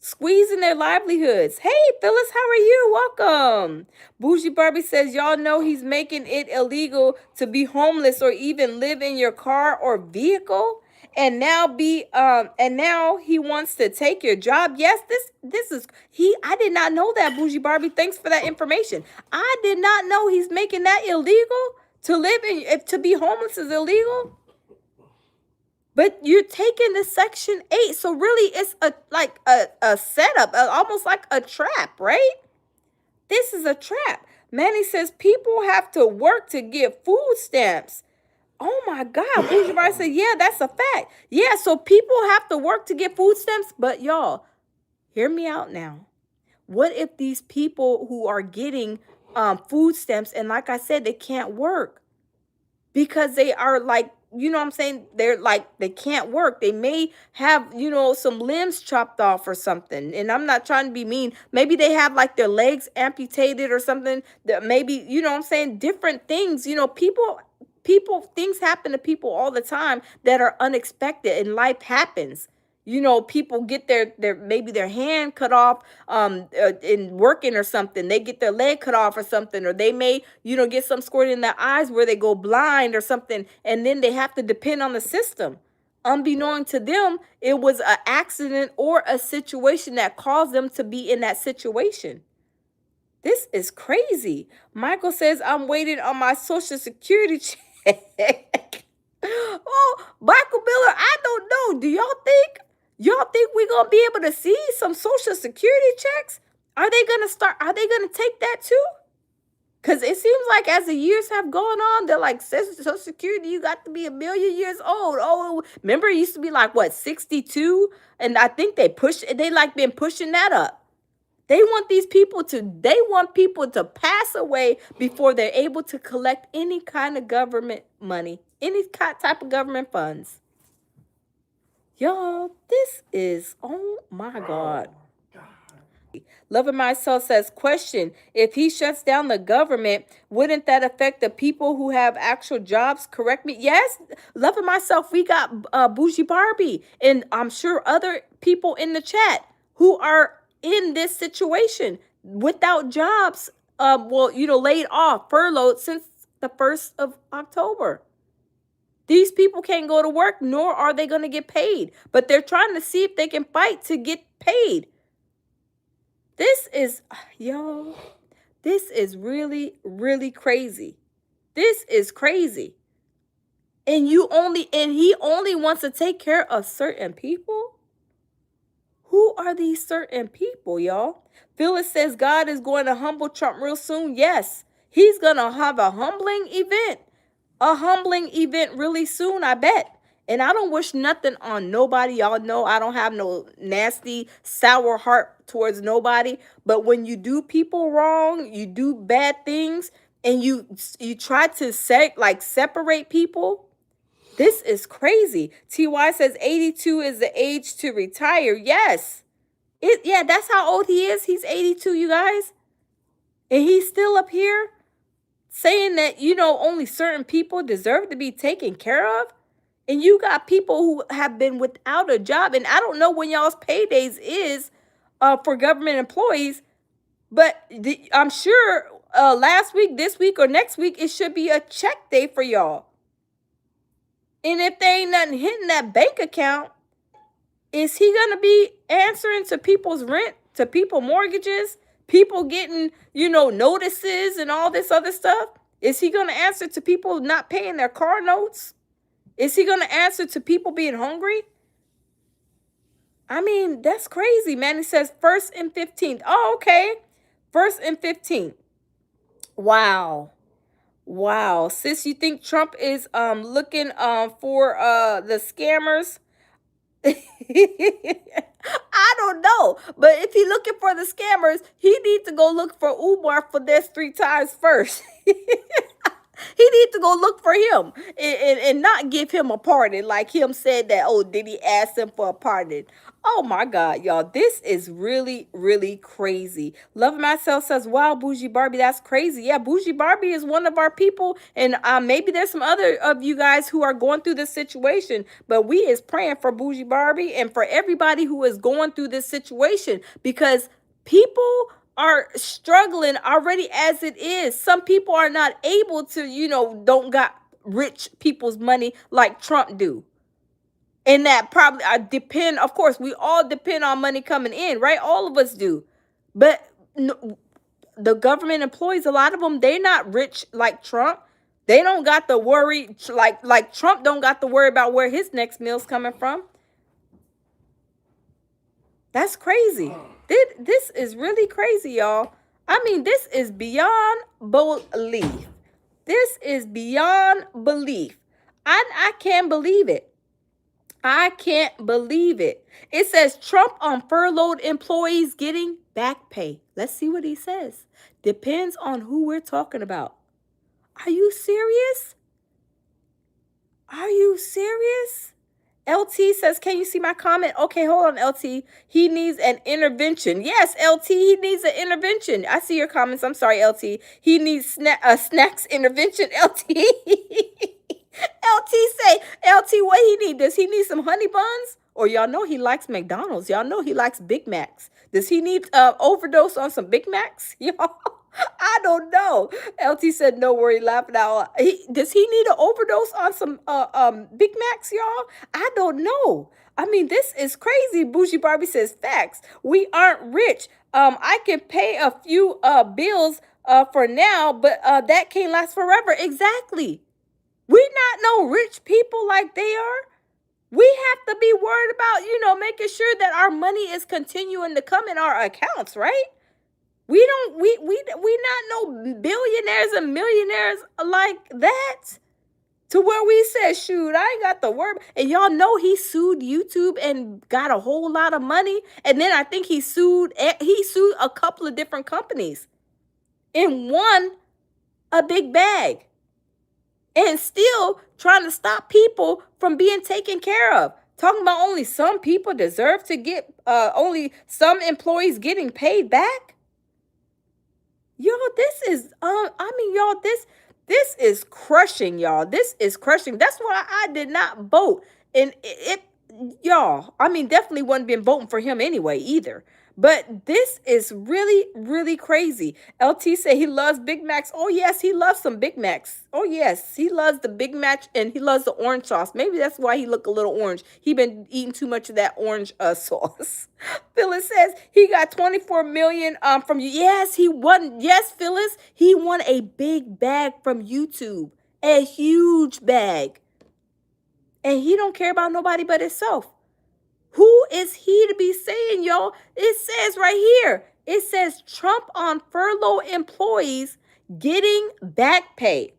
S1: Squeezing their livelihoods. Hey, Phyllis, how are you? Welcome. Bougie Barbie says, y'all know he's making it illegal to be homeless or even live in your car or vehicle. And now he wants to take your job. Yes, this is I did not know that, Bougie Barbie. Thanks for that information. I did not know he's making that illegal. To be homeless is illegal. But you're taking the Section 8. So really it's a setup, almost like a trap, right? This is a trap. Manny says people have to work to get food stamps. Oh my God. Bougie Barbie said, yeah, that's a fact. Yeah, so people have to work to get food stamps. But y'all, hear me out now. What if these people who are getting food stamps, and like I said, they can't work because they are like, you know what I'm saying? They're like, they can't work. They may have, some limbs chopped off or something. And I'm not trying to be mean. Maybe they have like their legs amputated or something. That maybe, you know what I'm saying? Different things, things happen to people all the time that are unexpected, and life happens. People get maybe their hand cut off in working or something. They get their leg cut off or something, or they may, get some squirt in their eyes where they go blind or something, and then they have to depend on the system. Unbeknown to them, it was an accident or a situation that caused them to be in that situation. This is crazy. Michael says, I'm waiting on my Social Security check. Oh, Michael Miller, I don't know. Do y'all think we're gonna be able to see some social security checks? Are they gonna take that too? Because it seems like as the years have gone on, they're like, Social Security, you got to be a million years old. Oh, remember it used to be like, what, 62? And I think they like been pushing that up. They want people to pass away before they're able to collect any kind of government money, any type of government funds. Y'all, this is, oh my God. Loving Myself says, question, if he shuts down the government, wouldn't that affect the people who have actual jobs? Correct me. Yes, Loving Myself, we got Bougie Barbie, and I'm sure other people in the chat who are in this situation without jobs, laid off, furloughed since the 1st of October. These people can't go to work, nor are they going to get paid, but they're trying to see if they can fight to get paid. This is, y'all, this is really, really crazy. This is crazy. And he only wants to take care of certain people? Who are these certain people, y'all? Phyllis says God is going to humble Trump real soon. Yes, he's going to have a humbling event really soon, I bet. And I don't wish nothing on nobody. Y'all know I don't have no nasty, sour heart towards nobody. But when you do people wrong, you do bad things, and you try to separate people, this is crazy. TY says 82 is the age to retire. Yes. That's how old he is. He's 82, you guys. And he's still up here saying that, only certain people deserve to be taken care of. And you got people who have been without a job. And I don't know when y'all's paydays is for government employees. But I'm sure last week, this week, or next week, it should be a check day for y'all. And if there ain't nothing hitting that bank account, is he going to be answering to people's rent, to people mortgages, people getting, notices and all this other stuff? Is he going to answer to people not paying their car notes? Is he going to answer to people being hungry? I mean, that's crazy, man. He says 1st and 15th. Oh, okay. 1st and 15th. Wow. Sis, you think Trump is looking for the scammers? I don't know. But if he's looking for the scammers, he needs to go look for Umar for this 3 times first. He needs to go look for him and not give him a pardon like him said that, did he ask him for a pardon? Oh, my God, y'all. This is really, really crazy. Love Myself says, wow, Bougie Barbie, that's crazy. Yeah, Bougie Barbie is one of our people. And maybe there's some other of you guys who are going through this situation. But we is praying for Bougie Barbie and for everybody who is going through this situation, because people are struggling already as it is. Some people are not able to, don't got rich people's money like Trump do. And that probably depend, of course, we all depend on money coming in, right? All of us do. But the government employees, a lot of them, they're not rich like Trump. They don't got to worry, like Trump don't got to worry about where his next meal's coming from. That's crazy. This is really crazy, y'all. I mean, this is beyond belief. This is beyond belief. I can't believe it. I can't believe it. It says Trump on furloughed employees getting back pay. Let's see what he says. Depends on who we're talking about. Are you serious? Are you serious? LT says, can you see my comment? Okay, hold on, LT. He needs an intervention. Yes, LT, he needs an intervention. I see your comments. I'm sorry, LT. He needs snacks intervention, LT. LT say, LT, what he need? Does he need some honey buns? Or y'all know he likes McDonald's. Y'all know he likes Big Macs. Does he need overdose on some Big Macs? Y'all, I don't know. LT said, no worry, laughing out. Does he need an overdose on some Big Macs, y'all? I don't know. I mean, this is crazy. Bougie Barbie says, facts. We aren't rich. I can pay a few bills for now, but that can't last forever. Exactly. We not no rich people like they are. We have to be worried about, making sure that our money is continuing to come in our accounts, right? We not no billionaires and millionaires like that. To where we said, shoot, I ain't got the word. And y'all know he sued YouTube and got a whole lot of money. And then I think he sued a couple of different companies and won a big bag. And still trying to stop people from being taken care of. Talking about only some people deserve to get, only some employees getting paid back. Y'all, this is, this is crushing, y'all. This is crushing. That's why I did not vote. And y'all, definitely wouldn't been voting for him anyway either. But this is really, really crazy. LT said he loves Big Macs. Oh, yes, he loves some Big Macs. Oh, yes, he loves the Big Mac and he loves the orange sauce. Maybe that's why he look a little orange. He been eating too much of that orange sauce. Phyllis says he got 24 million from you. Yes, he won. Yes, Phyllis, he won a big bag from YouTube. A huge bag. And he don't care about nobody but himself. Who is he to be saying, y'all? It says right here, it says Trump on furlough employees getting back pay.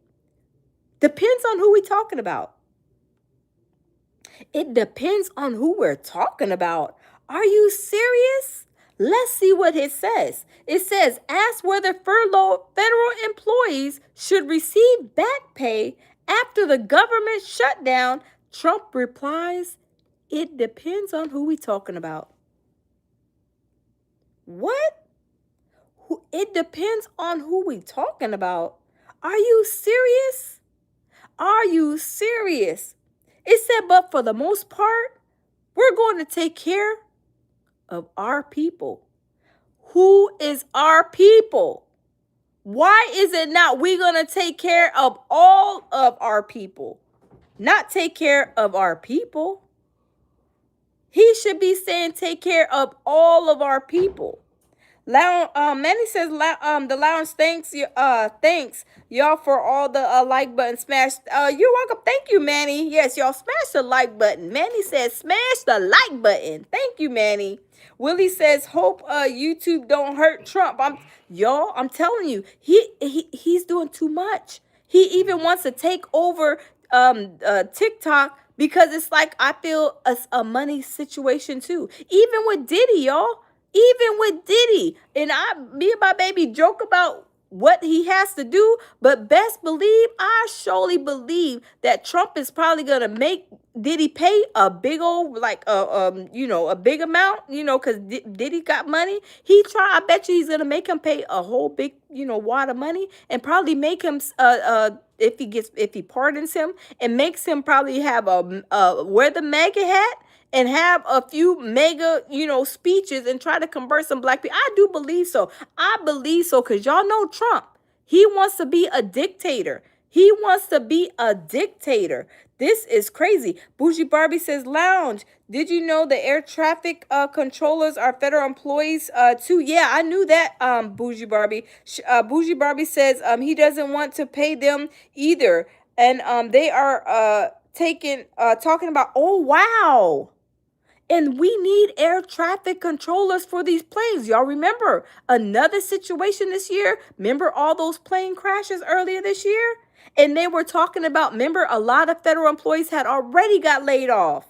S1: Depends on who we're talking about. It depends on who we're talking about. Are you serious? Let's see what it says. It says, ask whether furloughed federal employees should receive back pay after the government shutdown. Trump replies, it depends on who we talking about. What? It depends on who we talking about. Are you serious? Are you serious? It said, but for the most part, we're going to take care of our people. Who is our people? Why is it not we going to take care of all of our people? Not take care of our people. He should be saying take care of all of our people. Manny says, the lounge thanks y'all for all the like button smash. You're welcome. Thank you, Manny. Yes, y'all smash the like button. Manny says smash the like button. Thank you, Manny. Willie says hope YouTube don't hurt Trump. I'm telling you, he's doing too much. He even wants to take over TikTok. Because it's like, I feel a money situation too. Even with Diddy, y'all. Even with Diddy. And me and my baby joke about what he has to do. But best believe, I surely believe that Trump is probably going to make Diddy pay a big old, a big amount, because Diddy got money. I bet you he's going to make him pay a whole big, wad of money. And probably make him, if he pardons him, and makes him probably have wear the MAGA hat and have a few mega, speeches and try to convert some black people. I do believe so. I believe so because y'all know Trump. He wants to be a dictator. He wants to be a dictator. This is crazy. Bougie Barbie says, lounge, did you know the air traffic controllers are federal employees too? Yeah, I knew that, Bougie Barbie. Bougie Barbie says he doesn't want to pay them either. And they are talking about, oh, wow. And we need air traffic controllers for these planes. Y'all remember another situation this year? Remember all those plane crashes earlier this year? And they were talking about, remember, a lot of federal employees had already got laid off.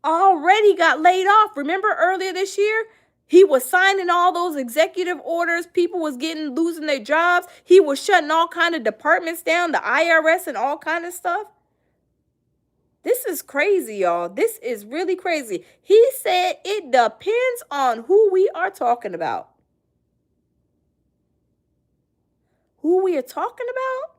S1: Remember earlier this year? He was signing all those executive orders. People was losing their jobs. He was shutting all kind of departments down, the IRS and all kind of stuff. This is crazy, y'all. This is really crazy. He said it depends on who we are talking about. Who we are talking about?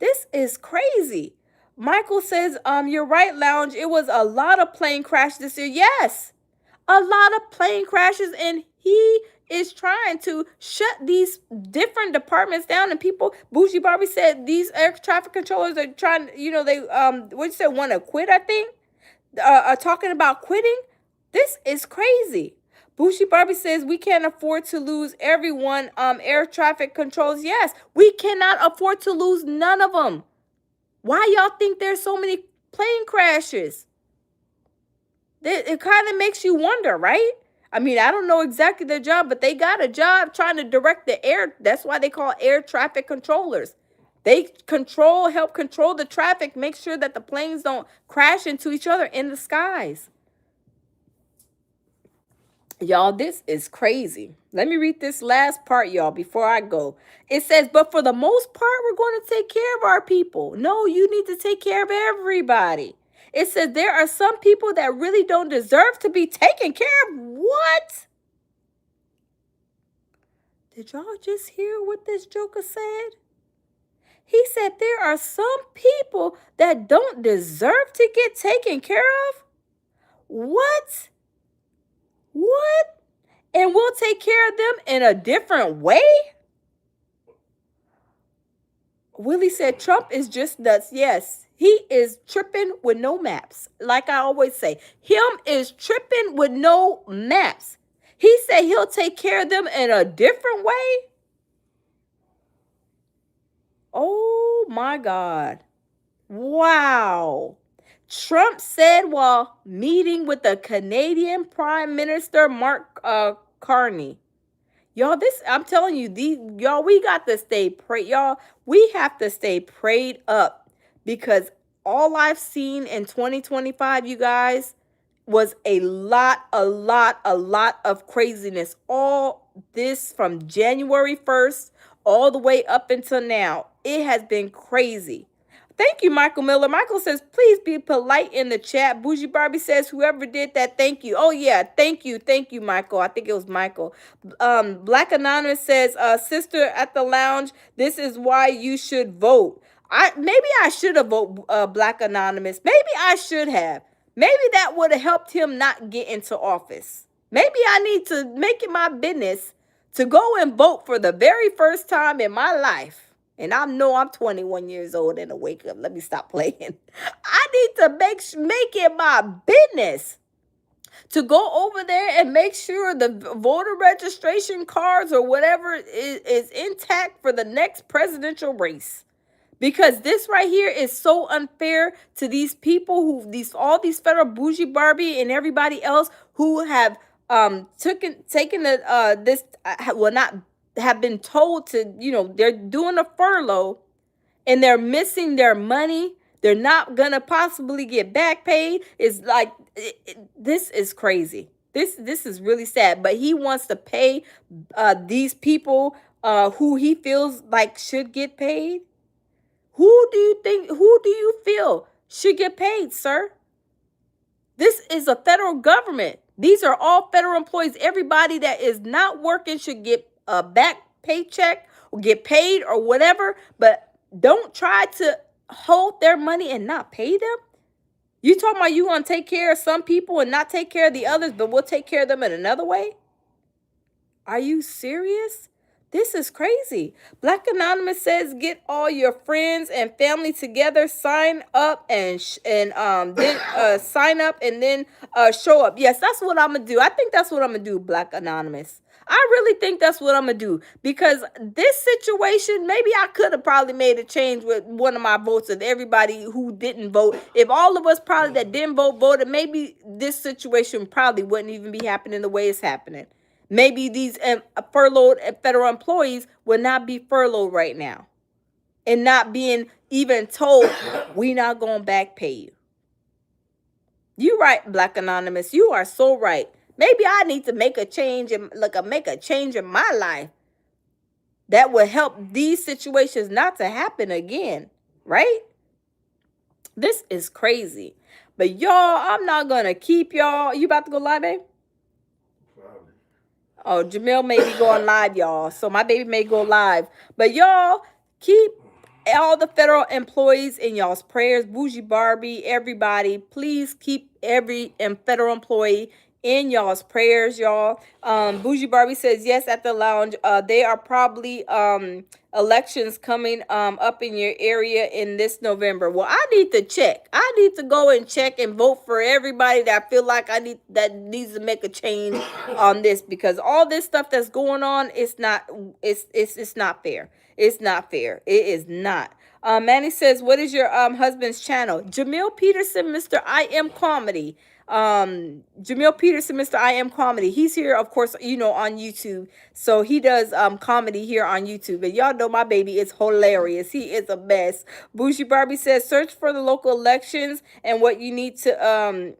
S1: This is crazy. Michael says, you're right, Lounge. It was a lot of plane crashes this year. Yes, a lot of plane crashes, and he is trying to shut these different departments down. And people, Bougie Barbie said these air traffic controllers are trying, they want to quit, I think, are talking about quitting. This is crazy. Bougie Barbie says we can't afford to lose everyone. Air traffic controls, yes, we cannot afford to lose none of them. Why y'all think there's so many plane crashes? It kind of makes you wonder, right? I mean, I don't know exactly their job, but they got a job trying to direct the air. That's why they call air traffic controllers. They help control the traffic, make sure that the planes don't crash into each other in the skies. Y'all, this is crazy. Let me read this last part, y'all, before I go. It says, but for the most part, we're going to take care of our people. No, you need to take care of everybody. It says there are some people that really don't deserve to be taken care of. What? Did y'all just hear what this joker said? He said there are some people that don't deserve to get taken care of. What? What? And we'll take care of them in a different way? Willie said Trump is just nuts. Yes, he is tripping with no maps. Like I always say, him is tripping with no maps. He said he'll take care of them in a different way. Oh my God. Wow. Trump said while meeting with the Canadian Prime Minister Mark Carney. Y'all, I'm telling you, y'all, we got to stay prayed. Y'all, we have to stay prayed up because all I've seen in 2025, you guys, was a lot of craziness. All this from January 1st all the way up until now. It has been crazy. Thank you, Michael Miller. Michael says, please be polite in the chat. Bougie Barbie says, whoever did that, thank you. Oh, yeah. Thank you, Michael. I think it was Michael. Black Anonymous says, sister at the lounge, this is why you should vote. Maybe I should have voted Black Anonymous. Maybe I should have. Maybe that would have helped him not get into office. Maybe I need to make it my business to go and vote for the very first time in my life. And I know I'm 21 years old and awake up. Let me stop playing. I need to make it my business to go over there and make sure the voter registration cards or whatever is intact for the next presidential race. Because this right here is so unfair to these people all these federal bougie Barbie and everybody else who have taken not have been told to, they're doing a furlough and they're missing their money. They're not gonna possibly get back paid. It's like this is crazy. This is really sad. But he wants to pay these people who he feels like should get paid. Who do you feel should get paid, sir? This is a federal government. These are all federal employees. Everybody that is not working should get a back paycheck or get paid or whatever, but don't try to hold their money and not pay them. You talking about you want to take care of some people and not take care of the others, but we'll take care of them in another way? Are you serious? This is crazy. Black Anonymous says, get all your friends and family together, sign up and then sign up and then show up. Yes, that's what I'm gonna do. I think that's what I'm gonna do, Black Anonymous. I really think that's what I'm gonna do because this situation, maybe I could have probably made a change with one of my votes of everybody who didn't vote. If all of us probably that didn't vote voted, maybe this situation probably wouldn't even be happening the way it's happening. Maybe these furloughed federal employees would not be furloughed right now and not being even told, we not going to back pay you. You right, Black Anonymous. You are so right. Maybe I need to make a change in my life that will help these situations not to happen again, right? This is crazy. But y'all, I'm not going to keep y'all. You about to go live, babe? Oh, Jamil may be going live, y'all. So my baby may go live. But y'all, keep all the federal employees in y'all's prayers. Bougie Barbie, everybody. Please keep every federal employee in y'all's prayers, y'all. Bougie Barbie says, yes, at the lounge. They are probably elections coming up in your area in this November. Well, I need to check. I need to go and check and vote for everybody that I feel like that needs to make a change on this, because all this stuff that's going on, it's not fair. It's not fair. It is not. Manny says, what is your husband's channel? Jamil Peterson, Mr. I Am Comedy. Jamil Peterson, Mr. I Am Comedy. He's here, of course, on YouTube. So he does comedy here on YouTube. And y'all know my baby is hilarious. He is a mess. Bougie Barbie says, search for the local elections and what you need to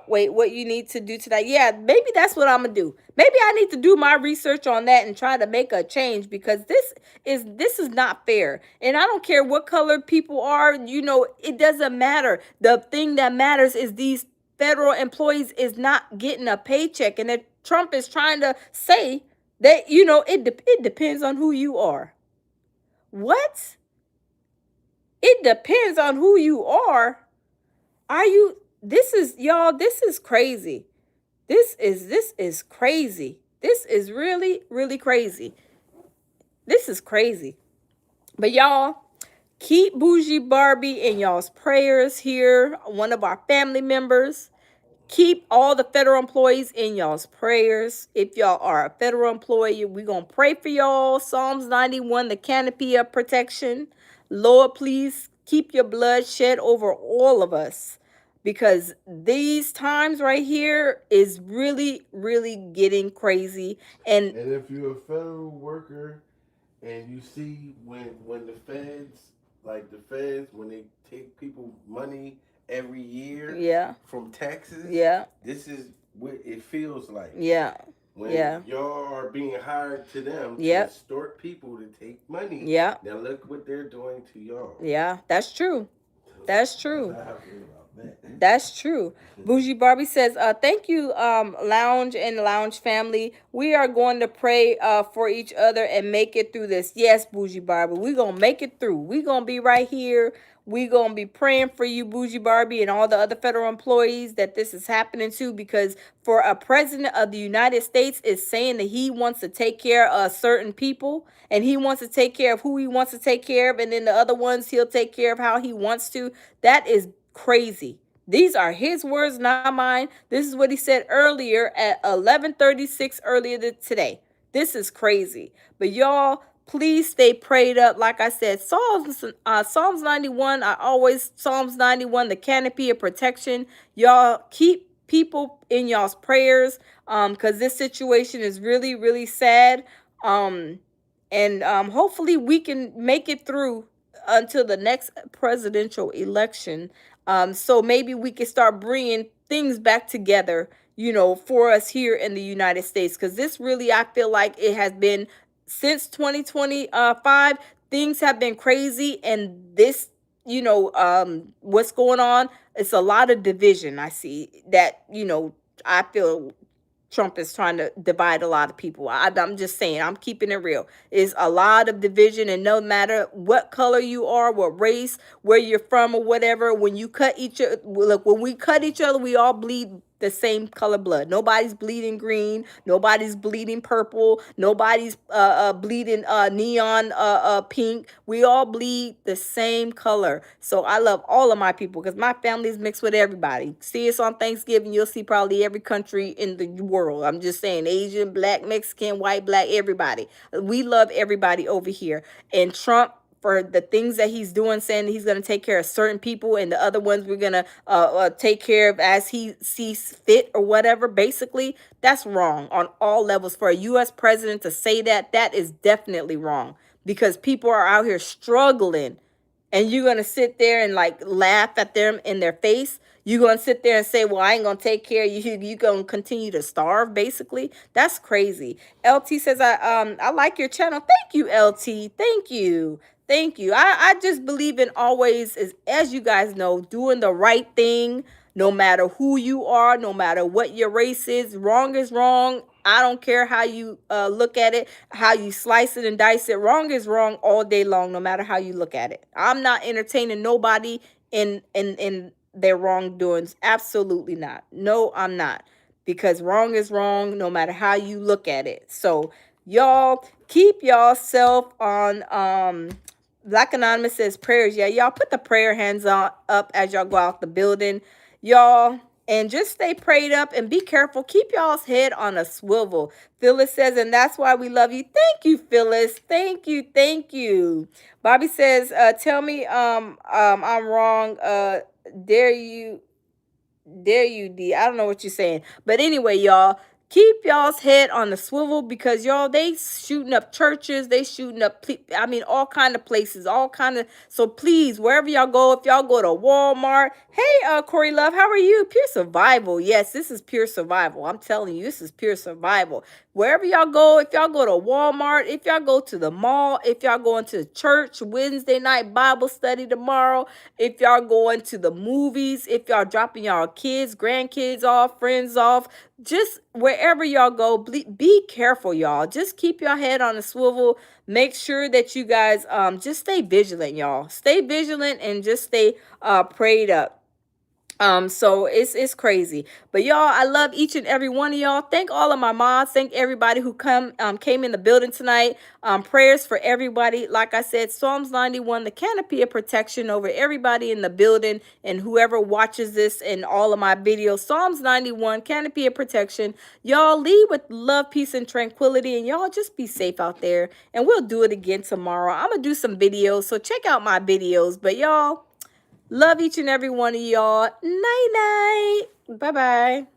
S1: wait, what you need to do today. Yeah, maybe that's what I'm gonna do. Maybe I need to do my research on that and try to make a change, because this is not fair. And I don't care what color people are, it doesn't matter. The thing that matters is these federal employees is not getting a paycheck, and that Trump is trying to say that it depends on who you are. What? It depends on who you are. Are you? This is, y'all, this is crazy. This is crazy. This is really, really crazy. This is crazy. But y'all, keep Bougie Barbie in y'all's prayers here. One of our family members. Keep all the federal employees in y'all's prayers. If y'all are a federal employee, we're going to pray for y'all. Psalms 91, the canopy of protection. Lord, please keep your blood shed over all of us, because these times right here is really, really getting crazy. And
S2: if you're a federal worker and you see when the feds, when they take people money every year from taxes, this is what it feels like. When y'all are being hired to them to extort people to take money. Now look what they're doing to y'all.
S1: That's true. That's true. That's true. Bougie Barbie says, thank you, Lounge and Lounge family. We are going to pray for each other and make it through this. Yes, Bougie Barbie, we're going to make it through. We're going to be right here. We're going to be praying for you, Bougie Barbie, and all the other federal employees that this is happening to, because for a president of the United States is saying that he wants to take care of certain people, and he wants to take care of who he wants to take care of, and then the other ones he'll take care of how he wants to. That is crazy. These are his words, not mine. This is what he said earlier at 11:36 earlier today. This is crazy. But y'all, please stay prayed up. Like I said, Psalms 91, Psalms 91, the canopy of protection. Y'all keep people in y'all's prayers, because this situation is really, really sad. And hopefully we can make it through until the next presidential election. So maybe we can start bringing things back together, for us here in the United States. Because this really, I feel like it has been since 2025, things have been crazy. And this, what's going on, it's a lot of division. I see that, I feel Trump is trying to divide a lot of people. I'm just saying, I'm keeping it real. It's a lot of division, and no matter what color you are, what race, where you're from, or whatever, when you cut each other, look, when we cut each other, we all bleed the same color blood. Nobody's bleeding green. Nobody's bleeding purple. Nobody's bleeding neon pink. We all bleed the same color. So I love all of my people, because my family is mixed with everybody. See us on Thanksgiving. You'll see probably every country in the world. I'm just saying, Asian, black, Mexican, white, black, everybody. We love everybody over here. And Trump, for the things that he's doing, saying that he's going to take care of certain people and the other ones we're going to take care of as he sees fit or whatever. Basically, that's wrong on all levels. For a U.S. president to say that, that is definitely wrong, because people are out here struggling, and you're going to sit there and laugh at them in their face. You're going to sit there and say, well, I ain't going to take care of you. You're going to continue to starve, basically. That's crazy. LT says, I like your channel. Thank you, LT. Thank you. Thank you. I just believe in always, as you guys know, doing the right thing, no matter who you are, no matter what your race is. Wrong is wrong. I don't care how you look at it, how you slice it and dice it. Wrong is wrong all day long, no matter how you look at it. I'm not entertaining nobody in their wrongdoings. Absolutely not. No, I'm not. Because wrong is wrong, no matter how you look at it. So y'all keep yourself on Black Anonymous says prayers. Yeah, y'all put the prayer hands up as y'all go out the building. Y'all, And just stay prayed up and be careful. Keep y'all's head on a swivel. Phyllis says, and that's why we love you. Thank you, Phyllis. Thank you. Thank you. Bobby says, tell me I'm wrong. Dare you, D. I don't know what you're saying. But anyway, y'all, keep y'all's head on the swivel because y'all, they shooting up churches, they shooting up, I mean, all kind of places, all kind of. So please, wherever y'all go, if y'all go to Walmart, hey, Corey Love, how are you? Pure survival. Yes, this is pure survival. I'm telling you, this is pure survival. Wherever y'all go, if y'all go to Walmart, if y'all go to the mall, if y'all going to church, Wednesday night Bible study tomorrow, if y'all going to the movies, if y'all dropping y'all kids, grandkids off, friends off, just wherever y'all go, be careful, y'all. Just keep your head on a swivel. Make sure that you guys just stay vigilant, y'all. Stay vigilant and just stay prayed up. So it's crazy. But y'all, I love each and every one of y'all. Thank all of my moms. Thank everybody who came in the building tonight. Prayers for everybody. Like I said, Psalms 91, the canopy of protection over everybody in the building and whoever watches this and all of my videos. Psalms 91, canopy of protection. Y'all lead with love, peace, and tranquility. And y'all just be safe out there. And we'll do it again tomorrow. I'm going to do some videos. So check out my videos. But y'all, love each and every one of y'all. Night, night. Bye-bye.